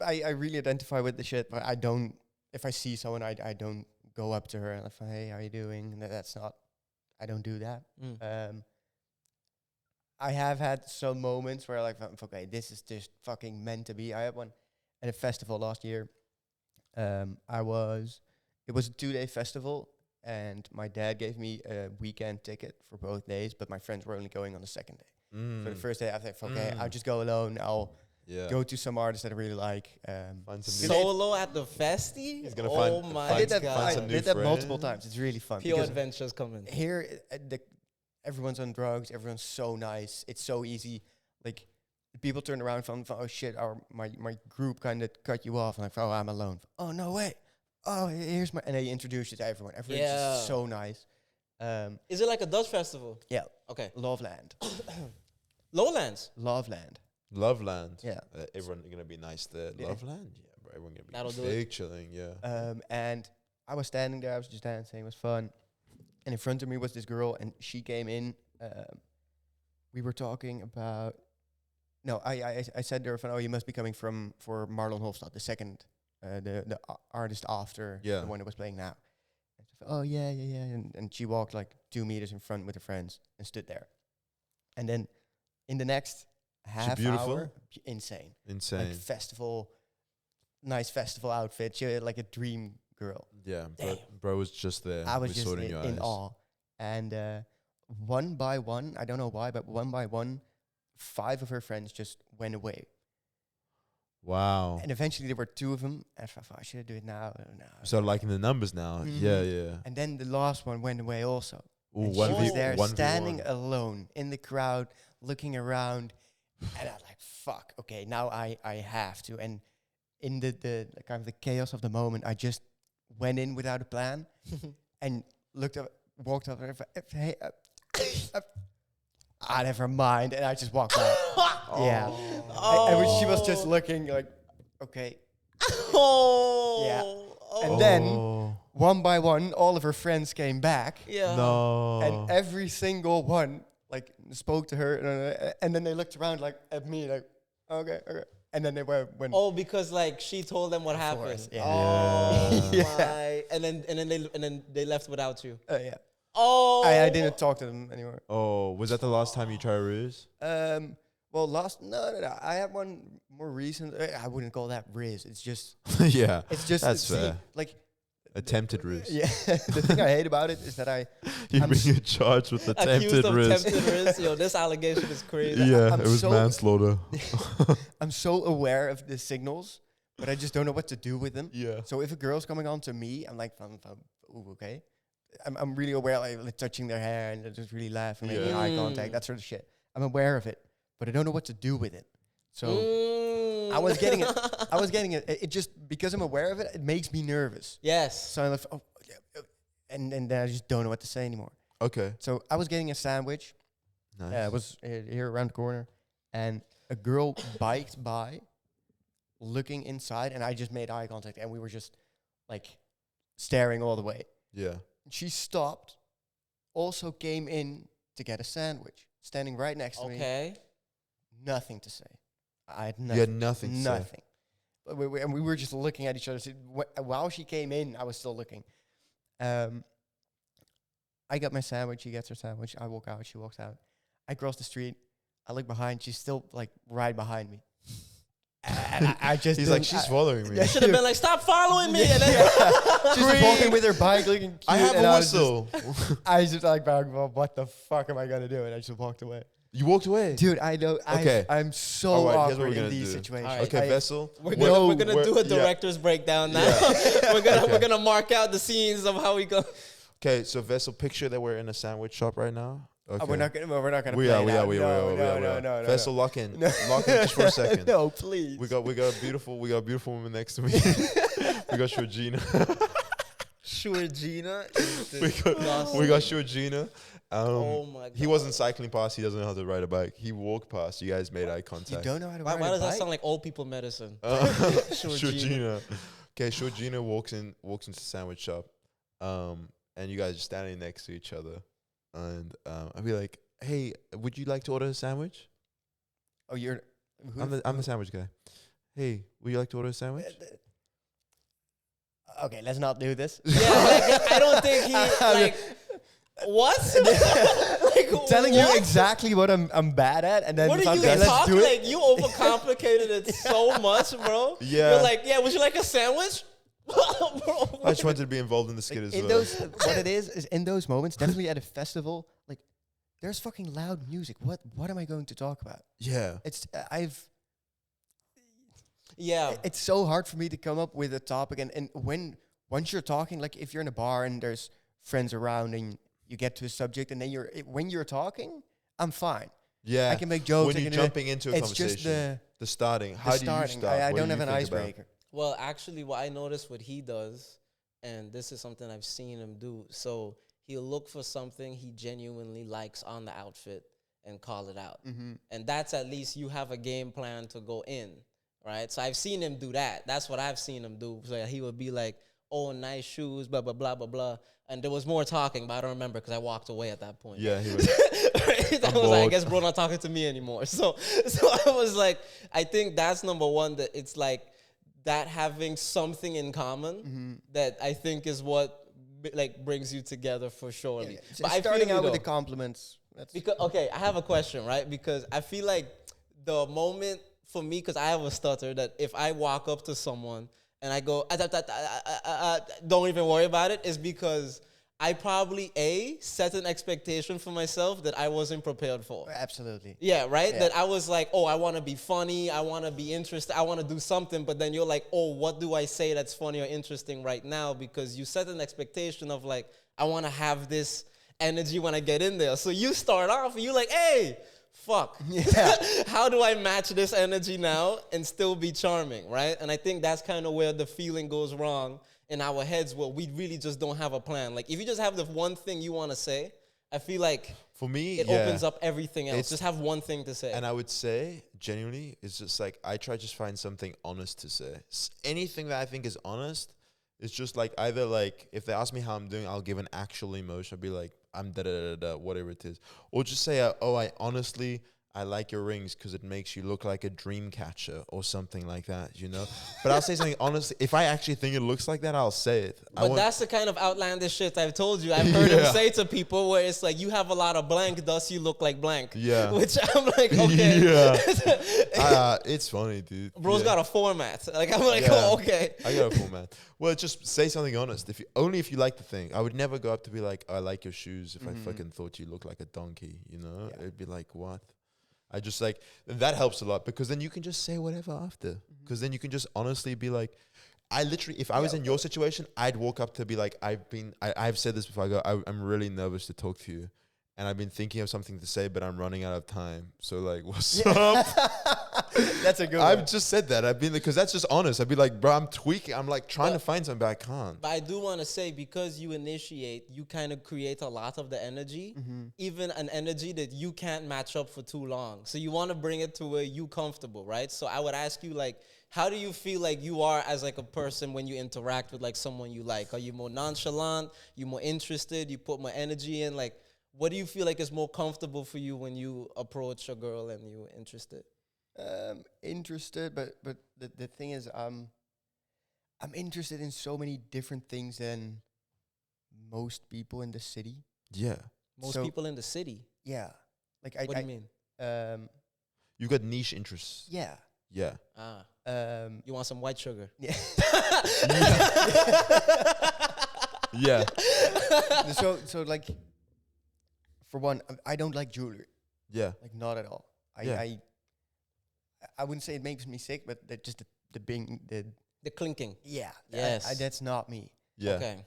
I really identify with the shit, but I don't. If I see someone, I don't go up to her and like, hey, how you doing? That's not. I don't do that. I have had some moments where like, okay, this is just fucking meant to be. I had one at a festival last year. It was a 2-day festival, and my dad gave me a weekend ticket for both days, but my friends were only going on the second day. So the first day I thought, okay, I'll just go alone. I'll go to some artists that I really like. Solo at the festi? He's gonna find I did that multiple times. It's really fun. Pure adventures coming. Here, everyone's on drugs. Everyone's so nice. It's so easy. Like, people turn around from oh shit, my group kind of cut you off. And like, oh, I'm alone. Oh, no way. Oh, here's my... And they introduce you to everyone. Everyone's just so nice. Is it like a Dutch festival? Yeah. Okay. Loveland. Lowlands. Loveland. Loveland. Yeah. Everyone gonna be nice there. Yeah. Loveland. Yeah, bro. Everyone gonna be That'll do big chilling. Yeah. And I was standing there. I was just dancing. It was fun. And in front of me was this girl, and she came in. We were talking about. No, I said to her, "Oh, you must be coming for Marlon Hofstad, the second, the artist after Yeah. the one that was playing now." And she said, "Oh yeah." And she walked like 2 meters in front with her friends and stood there. And then in the next half beautiful? hour, insane, Insane. like nice festival outfit. She had like a dream girl. Yeah, Damn. bro was just there. I was We just saw it in your in eyes. awe. And one by one, I don't know why, but one by one, 5 of her friends just went away. Wow. And eventually there were 2 of them. And I thought, "I should do it now." No. So liking the numbers now. Mhm. Yeah. And then the last one went away also. Ooh, And she one was v there one standing alone in the crowd, looking around. And I was like, fuck, okay, now I have to. And in the kind of the chaos of the moment, I just went in without a plan and walked up and hey, never mind. And I just walked out. Yeah. And she was just looking like, okay. Oh. Yeah. And then, one by one, all of her friends came back. Yeah. No. And every single one, like, spoke to her. And then they looked around, like, at me, like, okay. And then they went. Oh, because like she told them what Of happened. course, yeah. Oh Yeah. my! And then they left without you. Yeah. Oh. I didn't talk to them anymore. Oh, was that the last time you tried Rizz? Well, no. I had one more recent. I wouldn't call that Rizz. It's just. Yeah. That's That's fair. Like. Attempted Rizz. Yeah. The thing I hate about it is that You I'm bring a charge with Accused attempted of Rizz. attempted Rizz. Yo, this allegation is crazy. Yeah, I'm it was so- manslaughter. I'm so aware of the signals, but I just don't know what to do with them. Yeah. So if a girl's coming on to me, I'm like, ooh, okay. I'm really aware, like touching their hair and just really laughing, making Yeah. eye contact, that sort of shit. I'm aware of it, but I don't know what to do with it. So I was getting it. It just, because I'm aware of it, it makes me nervous. Yes. So I'm like, oh, yeah, and then I just don't know what to say anymore. Okay. So I was getting a sandwich. Nice. It was here around the corner, and a girl biked by, looking inside, and I just made eye contact, and we were just like staring all the way. Yeah. She stopped, also came in to get a sandwich, standing right next to me. Okay. Nothing to say. I had You nothing. had nothing to say. Nothing. But we were just looking at each other. So while she came in, I was still looking. I got my sandwich. She gets her sandwich. I walk out. She walks out. I cross the street. I look behind. She's still like right behind me. And I just He's like, didn't- she's following me. You should have been like, stop following me. And then She's just walking with her bike, looking cute. I have and a I was whistle. I was just like, well, what the fuck am I gonna do? And I just walked away. You walked away. Dude, I know. Okay. I'm so All right, here's what awkward we're in gonna these do. situations. All right. Okay, Vessel. we're No, gonna do a yeah. director's breakdown now. Yeah. We're gonna mark out the scenes of how we go. Okay, so Vessel, picture that we're in a sandwich shop right now. Okay. We're not gonna. We play are. now. No. Vessel, lock in. No. Lock in just for a second. No, please. We got a beautiful woman next to me. We got Georgina. Sure, Gina. We got Georgina. Oh my god. He wasn't cycling past. He doesn't know how to ride a bike. He walked past. You guys made eye You contact. don't know how to Why ride does a that bike? sound like old people medicine? Georgina. Okay, Georgina walks into the sandwich shop, and you guys are standing next to each other, and I'd be like, "Hey, would you like to order a sandwich?" Oh, you're. I'm the sandwich guy. Hey, would you like to order a sandwich? Okay, let's not do this. Yeah, like, I don't think he like. What? Like, I'm telling what? you exactly what I'm bad at, and then What it's are like, you okay, let's talking? do it. Like you overcomplicated it so much, bro. Yeah. You're like, yeah. Would you like a sandwich? Bro, I just wanted to be involved in the skit Like, as in well. those, what it is in those moments, definitely at a festival, like there's fucking loud music. What am I going to talk about? Yeah. It's yeah. it's so hard for me to come up with a topic, and once you're talking, like if you're in a bar and there's friends around and you get to a subject, and then when you're talking, I'm fine. Yeah. I can make jokes. When I you're can do it. jumping into a It's conversation. just the starting. the How do you starting. start? I What don't do have you an think about? icebreaker. Well, actually, what I noticed what he does, and this is something I've seen him do. So he'll look for something he genuinely likes on the outfit, and call it out. Mm-hmm. And that's at least you have a game plan to go in, right? So I've seen him do that. That's what I've seen him do. So he would be like, oh, nice shoes, blah, blah, blah, blah, blah. And there was more talking, but I don't remember because I walked away at that point. Yeah, he was. I was like, I guess bro not talking to me anymore. So I was like, I think that's number one, that it's like that having something in common that I think is what like brings you together for surely. Yeah. But I Starting feel out with though, the compliments. because okay, I have a question, right? Because I feel like the moment for me, because I have a stutter, that if I walk up to someone and I go, don't even worry about it, is because I probably set an expectation for myself that I wasn't prepared for. Absolutely. Yeah, right? Yeah. That I was like, oh, I want to be funny. I want to be interested. I want to do something. But then you're like, oh, what do I say that's funny or interesting right now? Because you set an expectation of like, I want to have this energy when I get in there. So you start off and you're like, hey, fuck. Yeah. How do I match this energy now and still be charming, right? And I think that's kind of where the feeling goes wrong in our heads, where we really just don't have a plan. Like if you just have the one thing you want to say, I feel like For me, it opens up everything else. It's- Just have one thing to say. And I would say, genuinely, it's just like I try to just find something honest to say. Anything that I think is honest, it's just like either like if they ask me how I'm doing, I'll give an actual emotion. I'll be like, I'm da da da da, whatever it is, or just say, oh, I like your rings because it makes you look like a dream catcher or something like that, you know? But I'll say something honestly. If I actually think it looks like that, I'll say it. But that's the kind of outlandish shit I've told you. I've heard him say to people where it's like, you have a lot of blank, thus you look like blank. Yeah. Which I'm like, okay. Yeah. It's funny, dude. Bro's Yeah. got a format. Like, I'm like, Yeah. oh, okay. I got a format. Well, just say something honest. If you like the thing. I would never go up to be like, I like your shoes if I fucking thought you looked like a donkey, you know? Yeah. It'd be like, what? I just like, that helps a lot because then you can just say whatever after. Because then you can just honestly be like, I literally, if I was in your situation, I'd walk up to be like, I've said this before. I go, I'm really nervous to talk to you. And I've been thinking of something to say, but I'm running out of time. So like, what's up? That's a good one. I've just said that. I've been, because that's just honest. I'd be like, bro, I'm tweaking. I'm like trying to find something, but I can't. But I do want to say, because you initiate, you kind of create a lot of the energy, even an energy that you can't match up for too long. So you want to bring it to where you comfortable, right? So I would ask you, like, how do you feel like you are as like a person when you interact with like someone you like? Are you more nonchalant? You more interested? You put more energy in? Like, what do you feel like is more comfortable for you when you approach a girl and you're interested? Interested, but the thing is, I'm interested in so many different things than most people in the city. Yeah. Most So- people in the city. Yeah, like What do you mean? You got niche interests. Yeah. Yeah. You want some white sugar? Yeah. Yeah. so like, for one, I don't like jewelry. Yeah. Like, not at all. I wouldn't say it makes me sick, but just the being The clinking. yeah. Yes. That's not me. Yeah. Okay.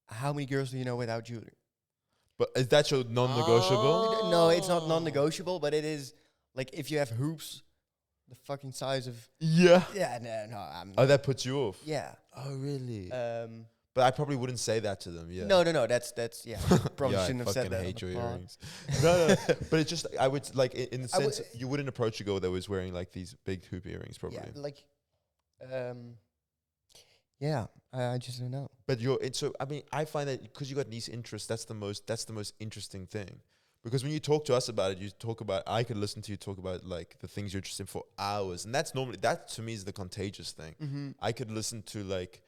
How many girls do you know without jewelry? But is that your non-negotiable? No, it's not non-negotiable, but it is like if you have hoops, the fucking size of Yeah. no. Oh, that puts you off. Yeah. Oh, really? But I probably wouldn't say that to them. Yeah. No. That's yeah. Probably Yeah, shouldn't I have said fucking that. hate on your the pod. earrings. No. But it's just, I would like in the I would- sense you wouldn't approach a girl that was wearing like these big hoop earrings, probably. Yeah, like, yeah. I just don't know. But so I mean, I find that because you got niche interests, that's the most interesting thing. Because when you talk to us about it, I could listen to you talk about like the things you're interested in for hours, and that to me is the contagious thing. I could listen to like,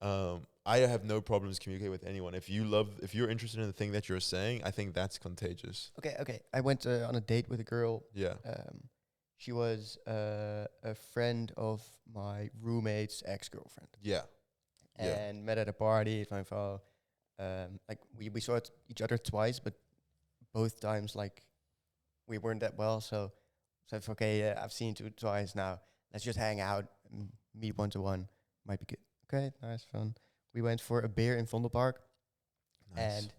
I have no problems communicating with anyone. If you're interested in the thing that you're saying, I think that's contagious. Okay. I went on a date with a girl. Yeah. She was a friend of my roommate's ex-girlfriend. Yeah. Yeah. And met at a party. Like we saw each other twice, but both times like we weren't that well. So it's okay. I've seen you twice now. Let's just hang out, and meet 1-to-1. Might be good. Okay, nice, fun. We went for a beer in Vondelpark, Nice. and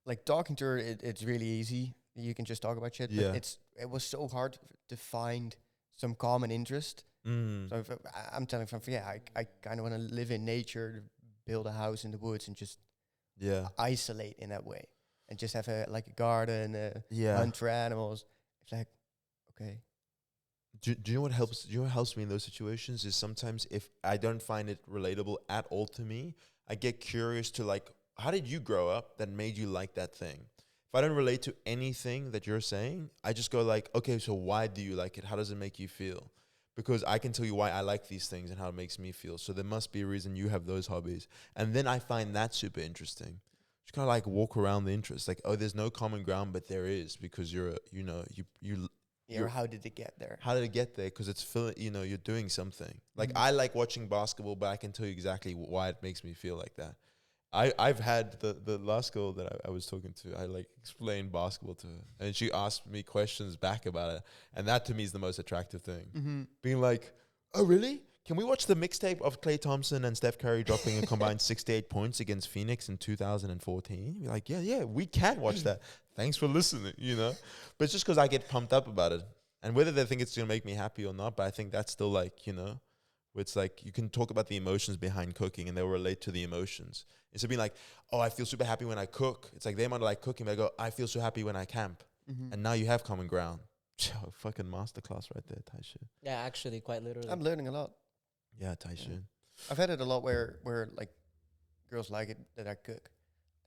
like talking to her, it's really easy. You can just talk about shit. Yeah. But it was so hard to find some common interest. So if I'm telling from I kind of want to live in nature, build a house in the woods, and just Yeah. isolate in that way. and just have a garden, hunt for animals. It's like, okay. Do you know what helps? Do you know what helps me in those situations is sometimes if I don't find it relatable at all to me, I get curious to like, how did you grow up that made you like that thing? If I don't relate to anything that you're saying, I just go like, okay, so why do you like it? How does it make you feel? Because I can tell you why I like these things and how it makes me feel. So there must be a reason you have those hobbies. And then I find that super interesting. Just kind of like walk around the interest. Like, oh, there's no common ground, but there is because you're, Or how did it get there? how did it get there? Because it's you're doing something. Like I like watching basketball, but I can tell you exactly why it makes me feel like that. I've had the last girl that I was talking to, I like explained basketball to her, and she asked me questions back about it, and that to me is the most attractive thing. Being like, oh really? Can we watch the mixtape of Klay Thompson and Steph Curry dropping a combined 68 points against Phoenix in 2014? You're like, yeah, we can watch that. Thanks for listening, But it's just because I get pumped up about it. And whether they think it's going to make me happy or not, but I think that's still like, where it's like you can talk about the emotions behind cooking and they'll relate to the emotions. Instead of being like, oh, I feel super happy when I cook. It's like they might like cooking, but I go, I feel so happy when I camp. And now you have common ground. Fucking masterclass right there, Taishin. Yeah, actually, quite literally. I'm learning a lot. Yeah, Taishin. I've had it a lot where like girls like it that I cook.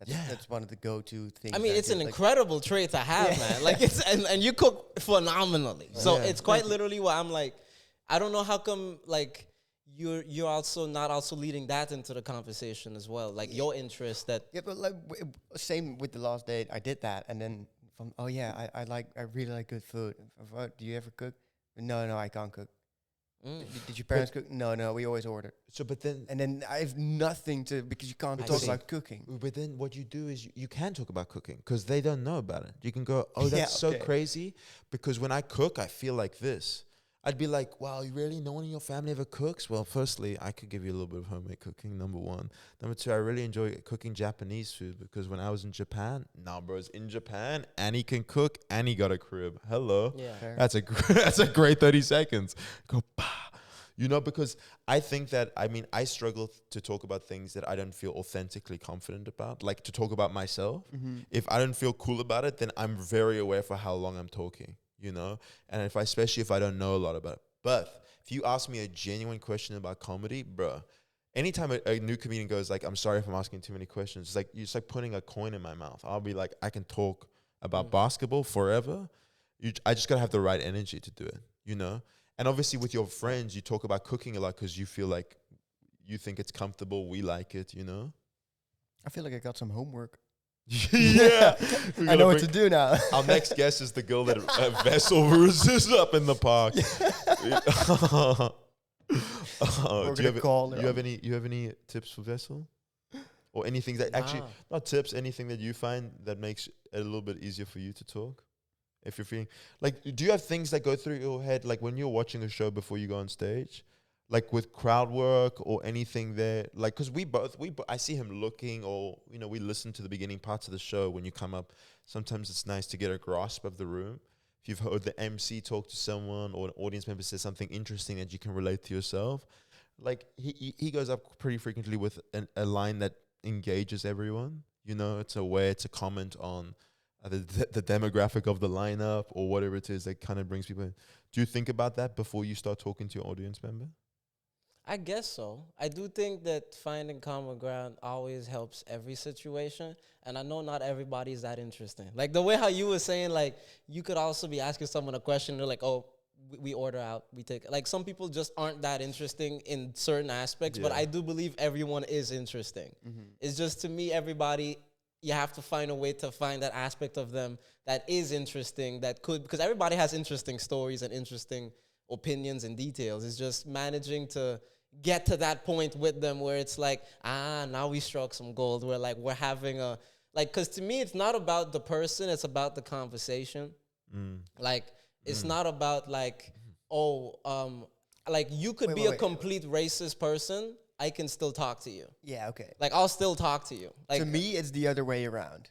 That's one of the go-to things. I mean, it's an incredible trait to have, man. Like it's and you cook phenomenally. So it's quite literally what I'm like. I don't know how come like you're also not also leading that into the conversation as well. Like your interest that but like same with the last date. I did that, and then I really like good food. Do you ever cook? No, I can't cook. Did your parents cook? No, we always order. So, but then... And then I have nothing to... Because you can't talk about cooking. But then what you do is you can talk about cooking because they don't know about it. You can go, oh, that's so crazy. Because when I cook, I feel like this. I'd be like, wow, you really? No one in your family ever cooks? Well, firstly, I could give you a little bit of homemade cooking, number one. Number two, I really enjoy cooking Japanese food because when I was in Japan, bro's in Japan, and he can cook, and he got a crib. Hello. Yeah. That's a great 30 seconds. Go, bah. Because I think that, I struggle to talk about things that I don't feel authentically confident about, like to talk about myself. If I don't feel cool about it, then I'm very aware for how long I'm talking. And especially if I don't know a lot about it. But if you ask me a genuine question about comedy, bruh, anytime a new comedian goes like, I'm sorry if I'm asking too many questions, it's like putting a coin in my mouth. I'll be like, I can talk about basketball forever. I just gotta have the right energy to do it, And obviously with your friends, you talk about cooking a lot because you feel like you think it's comfortable, we like it, I feel like I got some homework. Yeah. I know what to do now. Our next guest is the girl that Vessel is up in the park. Do you have any tips for Vessel? Or anything that actually, not tips, anything that you find that makes it a little bit easier for you to talk? If you're feeling, like, do you have things that go through your head, like when you're watching a show before you go on stage? Like with crowd work or anything there, like, because I see him looking, or we listen to the beginning parts of the show when you come up. Sometimes it's nice to get a grasp of the room. If you've heard the MC talk to someone or an audience member says something interesting that you can relate to yourself, like he goes up pretty frequently with a line that engages everyone. It's a comment on the demographic of the lineup or whatever it is that kind of brings people in. Do you think about that before you start talking to your audience member? I guess so. I do think that finding common ground always helps every situation. And I know not everybody is that interesting. Like the way how you were saying, like you could also be asking someone a question. They're like, oh, we order out. We take, like some people just aren't that interesting in certain aspects. But I do believe everyone is interesting. It's just to me, everybody, you have to find a way to find that aspect of them that is interesting, because everybody has interesting stories and interesting opinions and details. It's just managing to get to that point with them where it's like, now we struck some gold. We're having because to me, it's not about the person, it's about the conversation. It's not about you could be a complete racist person. I can still talk to you. Yeah, okay. Like, I'll still talk to you. Like, to me, it's the other way around.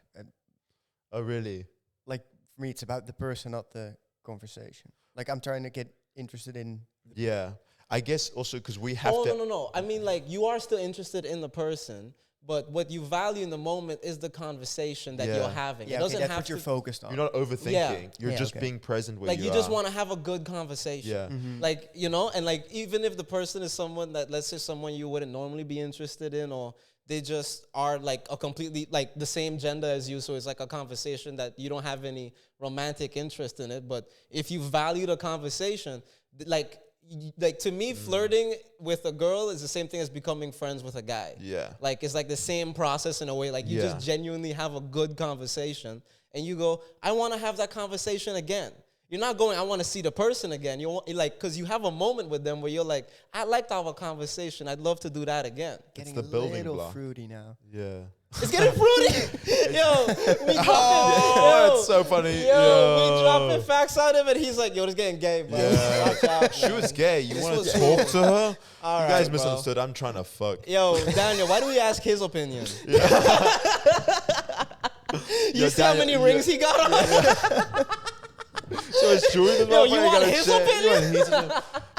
Oh, really? Like, for me, it's about the person, not the conversation. Like, I'm trying to get interested in... Yeah. I guess also because we have to... No. I mean, like, you are still interested in the person, But what you value in the moment is the conversation that you're having. Yeah, it doesn't that's have what you're to, focused on. You're not overthinking. You're Yeah, just okay. being present where like you you are. just want to have a good conversation. Yeah. Like, you know, and like even if the person is someone that, let's say, someone you wouldn't normally be interested in, or they just are like a completely like the same gender as you, so it's like a conversation that you don't have any romantic interest in it. But if you value the conversation, like to me, flirting with a girl is the same thing as becoming friends with a guy. Yeah. Like it's like the same process in a way. Like you just genuinely have a good conversation, and you go, I want to have that conversation again. You're not going, I want to see the person again. You're like, because you have a moment with them where you're like, I liked our conversation. I'd love to do that again. Getting the a building little block. fruity now. Yeah. It's getting fruity. Yo, we dropping. Oh, that's so funny. We dropping facts on him, and he's like, yo, this getting gay, bro. Yeah. Watch out, She man. was gay. You This want was to talk to her? All You guys right, bro. misunderstood. I'm trying to fuck. Yo, Daniel, why do we ask his opinion? You see how many rings he got on? So it's true. Yo, you want his opinion?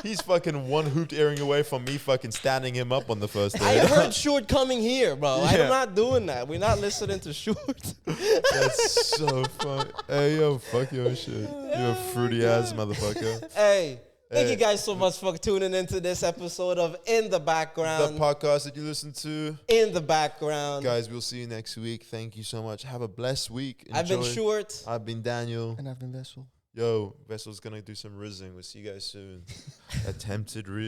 He's fucking one hooped earring away from me fucking standing him up on the first I day. heard Short coming here, bro. Yeah. I'm not doing that. We're not listening to Short. That's so funny. Hey, yo, fuck your shit. You a fruity ass motherfucker. Hey, thank Hey. you guys so much for tuning into this episode of In the The Background. podcast that you listen to. In the Background. Guys, we'll see you next week. Thank you so much. Have a blessed week. Enjoy. I've been Short. I've been Daniel. And I've been Vessel. Yo, Vessel's gonna do some rizzing. We'll see you guys soon. Attempted Rizz.